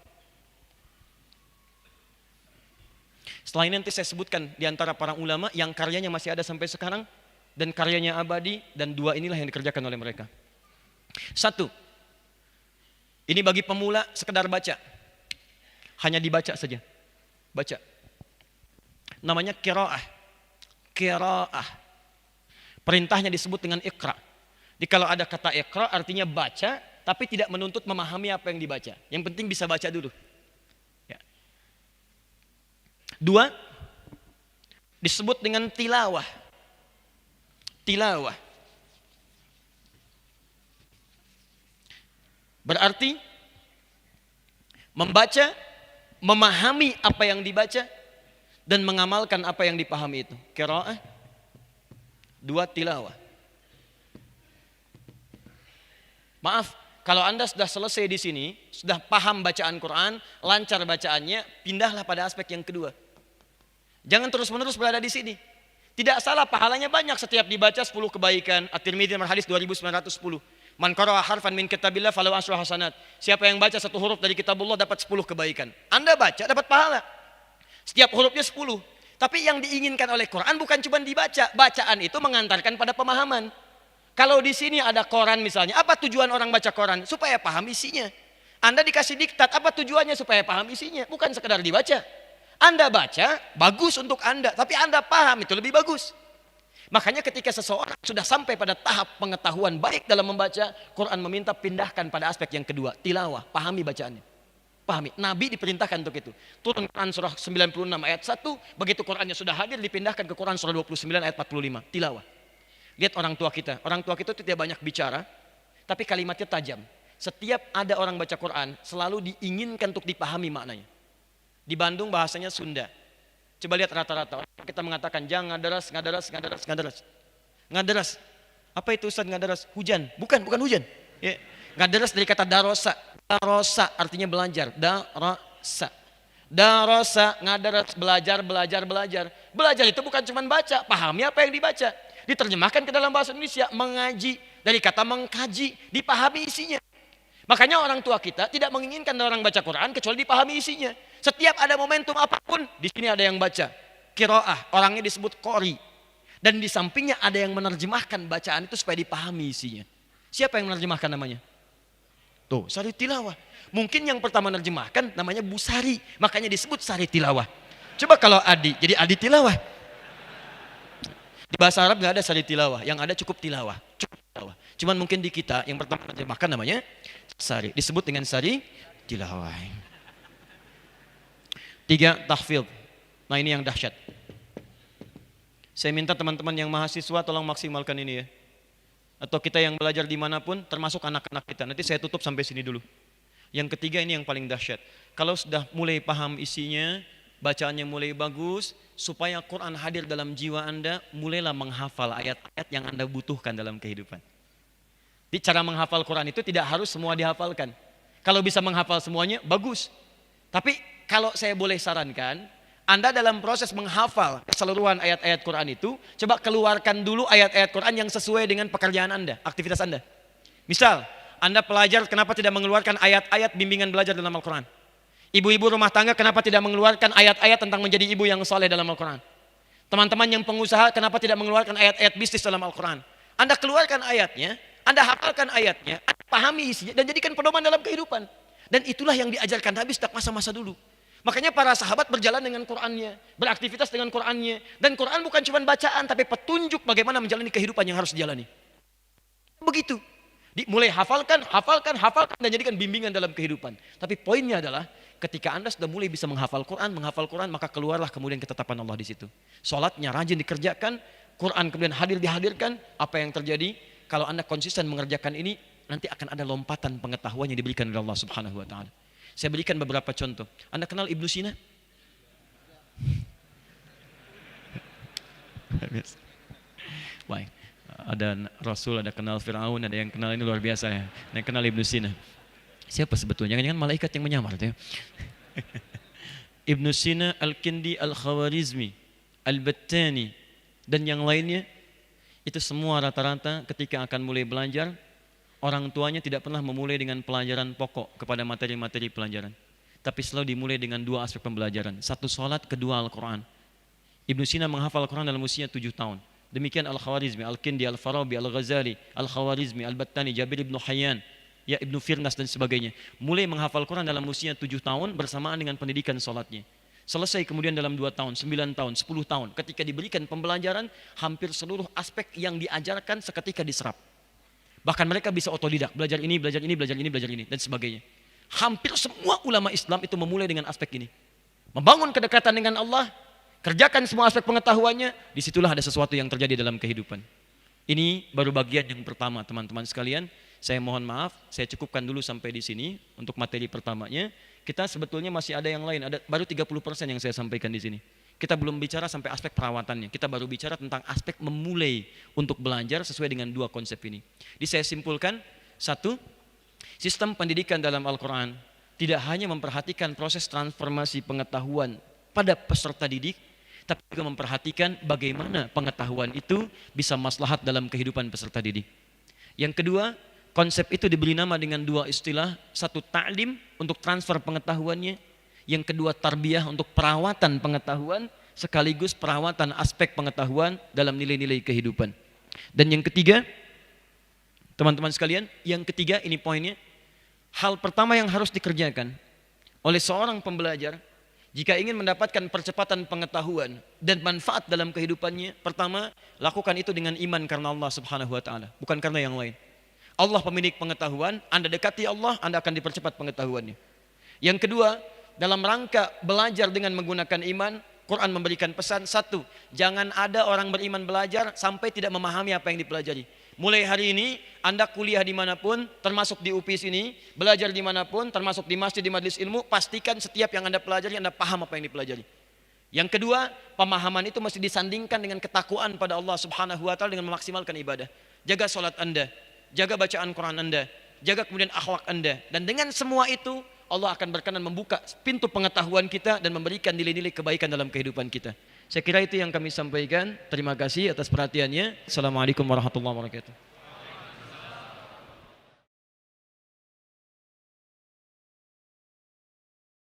B: Setelah ini nanti saya sebutkan di antara para ulama yang karyanya masih ada sampai sekarang, dan karyanya abadi, dan 2 inilah yang dikerjakan oleh mereka. 1, ini bagi pemula sekedar baca. Hanya dibaca saja. Baca. Namanya qiraah. Qiraah. Perintahnya disebut dengan iqra. Jadi kalau ada kata iqra artinya baca, tapi tidak menuntut memahami apa yang dibaca. Yang penting bisa baca dulu. Ya. 2, disebut dengan tilawah. Tilawah. Berarti membaca, memahami apa yang dibaca, dan mengamalkan apa yang dipahami itu. Qiraah. 2, tilawah. Maaf, kalau Anda sudah selesai di sini, sudah paham bacaan Quran, lancar bacaannya, pindahlah pada aspek yang kedua. Jangan terus-menerus berada di sini. Tidak salah, pahalanya banyak setiap dibaca 10 kebaikan. At-Tirmidzi hadis 2910. Man qara'a harfan min kitabillah falahu asyru hasanat. Siapa yang baca 1 huruf dari kitabullah dapat 10 kebaikan. Anda baca dapat pahala. Setiap hurufnya 10. Tapi yang diinginkan oleh Quran bukan cuma dibaca. Bacaan itu mengantarkan pada pemahaman. Kalau di sini ada koran misalnya, apa tujuan orang baca koran? Supaya paham isinya. Anda dikasih diktat, apa tujuannya? Supaya paham isinya. Bukan sekedar dibaca. Anda baca, bagus untuk Anda. Tapi Anda paham, itu lebih bagus. Makanya ketika seseorang sudah sampai pada tahap pengetahuan baik dalam membaca, Quran meminta pindahkan pada aspek yang kedua, tilawah, pahami bacaannya. Pahami, Nabi diperintahkan untuk itu. Turun Quran surah 96 ayat 1, begitu Qurannya sudah hadir dipindahkan ke Quran surah 29 ayat 45, tilawah. Lihat orang tua kita itu tidak banyak bicara, tapi kalimatnya tajam. Setiap ada orang baca Quran, selalu diinginkan untuk dipahami maknanya. Di Bandung bahasanya Sunda. Coba lihat rata-rata, kita mengatakan jangan ngadaras. Ngadaras. Apa itu Ustaz ngadaras? Hujan. Bukan hujan. Ya. Ngadaras dari kata darosa. Darosa artinya belajar. Darosa, ngadaras, belajar. Belajar itu bukan cuma baca, pahami apa yang dibaca. Diterjemahkan ke dalam bahasa Indonesia, mengaji. Dari kata mengkaji, dipahami isinya. Makanya orang tua kita tidak menginginkan orang baca Quran kecuali dipahami isinya. Setiap ada momentum apapun, di sini ada yang baca. Qiraah, orangnya disebut qori. Dan di sampingnya ada yang menerjemahkan bacaan itu supaya dipahami isinya. Siapa yang menerjemahkan namanya? Tuh, Sari Tilawah. Mungkin yang pertama menerjemahkan namanya Bu Sari, makanya disebut Sari Tilawah. Coba kalau Adi, jadi Adi Tilawah. Di bahasa Arab nggak ada Sari Tilawah, yang ada cukup tilawah. Cuman mungkin di kita yang pertama menerjemahkan namanya Sari, disebut dengan Sari Tilawah. 3, tahfidz. Nah ini yang dahsyat. Saya minta teman-teman yang mahasiswa tolong maksimalkan ini ya. Atau kita yang belajar dimanapun, termasuk anak-anak kita. Nanti saya tutup sampai sini dulu. Yang ketiga ini yang paling dahsyat. Kalau sudah mulai paham isinya, bacaannya mulai bagus, supaya Quran hadir dalam jiwa Anda, mulailah menghafal ayat-ayat yang Anda butuhkan dalam kehidupan. Di cara menghafal Quran itu tidak harus semua dihafalkan. Kalau bisa menghafal semuanya, bagus. Tapi kalau saya boleh sarankan, Anda dalam proses menghafal keseluruhan ayat-ayat Quran itu, coba keluarkan dulu ayat-ayat Quran yang sesuai dengan pekerjaan Anda, aktivitas Anda. Misal, Anda pelajar, kenapa tidak mengeluarkan ayat-ayat bimbingan belajar dalam Al-Quran? Ibu-ibu rumah tangga, kenapa tidak mengeluarkan ayat-ayat tentang menjadi ibu yang saleh dalam Al-Quran? Teman-teman yang pengusaha, kenapa tidak mengeluarkan ayat-ayat bisnis dalam Al-Quran? Anda keluarkan ayatnya, Anda hafalkan ayatnya, Anda pahami isinya, dan jadikan pedoman dalam kehidupan. Dan itulah yang diajarkan Nabi sejak masa-masa dulu. Makanya para sahabat berjalan dengan Qurannya, beraktivitas dengan Qurannya. Dan Quran bukan cuma bacaan, tapi petunjuk bagaimana menjalani kehidupan yang harus dijalani. Begitu. Mulai hafalkan, dan jadikan bimbingan dalam kehidupan. Tapi poinnya adalah, ketika Anda sudah mulai bisa menghafal Quran, maka keluarlah kemudian ketetapan Allah di situ. Salatnya rajin dikerjakan, Quran kemudian dihadirkan, apa yang terjadi? Kalau Anda konsisten mengerjakan ini, nanti akan ada lompatan pengetahuan yang diberikan oleh Allah Subhanahu wa taala. Saya berikan beberapa contoh. Anda kenal Ibnu Sina? Baik. Ada Rasul, ada kenal Fir'aun, ada yang kenal, ini luar biasa ya. Ada yang kenal Ibnu Sina. Siapa sebetulnya? Jangan malaikat yang menyamar itu ya. Ibnu Sina, Al-Kindi, Al-Khawarizmi, Al-Battani, dan yang lainnya, itu semua rata-rata ketika akan mulai belajar, orang tuanya tidak pernah memulai dengan pelajaran pokok kepada materi-materi pelajaran. Tapi selalu dimulai dengan dua aspek pembelajaran. Satu salat, kedua Al-Quran. Ibnu Sina menghafal Al-Quran dalam usia 7 tahun. Demikian Al-Khawarizmi, Al-Kindi, Al-Farabi, Al-Ghazali, Al-Khawarizmi, Al-Battani, Jabir ibn Hayyan, ya Ibnu Firnas dan sebagainya. Mulai menghafal Quran dalam usia 7 tahun bersamaan dengan pendidikan salatnya. Selesai kemudian dalam 2 tahun, 9 tahun, 10 tahun. Ketika diberikan pembelajaran, hampir seluruh aspek yang diajarkan seketika diserap. Bahkan mereka bisa otodidak, belajar ini, belajar ini, belajar ini, belajar ini, dan sebagainya. Hampir semua ulama Islam itu memulai dengan aspek ini. Membangun kedekatan dengan Allah, kerjakan semua aspek pengetahuannya, disitulah ada sesuatu yang terjadi dalam kehidupan. Ini baru bagian yang pertama, teman-teman sekalian. Saya mohon maaf, saya cukupkan dulu sampai di sini untuk materi pertamanya. Kita sebetulnya masih ada yang lain, ada baru 30% yang saya sampaikan di sini. Kita belum bicara sampai aspek perawatannya. Kita baru bicara tentang aspek memulai untuk belajar sesuai dengan dua konsep ini. Jadi saya simpulkan, satu, sistem pendidikan dalam Al-Quran tidak hanya memperhatikan proses transformasi pengetahuan pada peserta didik, tapi juga memperhatikan bagaimana pengetahuan itu bisa maslahat dalam kehidupan peserta didik. Yang kedua, konsep itu diberi nama dengan dua istilah, satu ta'lim untuk transfer pengetahuannya, yang kedua tarbiyah untuk perawatan pengetahuan, sekaligus perawatan aspek pengetahuan dalam nilai-nilai kehidupan. Dan yang ketiga, teman-teman sekalian, yang ketiga ini poinnya, hal pertama yang harus dikerjakan oleh seorang pembelajar jika ingin mendapatkan percepatan pengetahuan dan manfaat dalam kehidupannya, pertama, lakukan itu dengan iman karena Allah Subhanahu wa taala, bukan karena yang lain. Allah pemilik pengetahuan, Anda dekati Allah, Anda akan dipercepat pengetahuannya. Yang kedua, dalam rangka belajar dengan menggunakan iman, Quran memberikan pesan, satu, jangan ada orang beriman belajar sampai tidak memahami apa yang dipelajari. Mulai hari ini, Anda kuliah dimanapun, termasuk di UPIS ini, belajar dimanapun, termasuk di masjid, di majelis ilmu, pastikan setiap yang Anda pelajari, Anda paham apa yang dipelajari. Yang kedua, pemahaman itu mesti disandingkan dengan ketakwaan pada Allah Subhanahu wa taala dengan memaksimalkan ibadah. Jaga salat Anda, jaga bacaan Quran Anda, jaga kemudian akhlak Anda. Dan dengan semua itu, Allah akan berkenan membuka pintu pengetahuan kita dan memberikan nilai-nilai kebaikan dalam kehidupan kita. Saya kira itu yang kami sampaikan. Terima kasih atas perhatiannya. Assalamualaikum warahmatullahi wabarakatuh.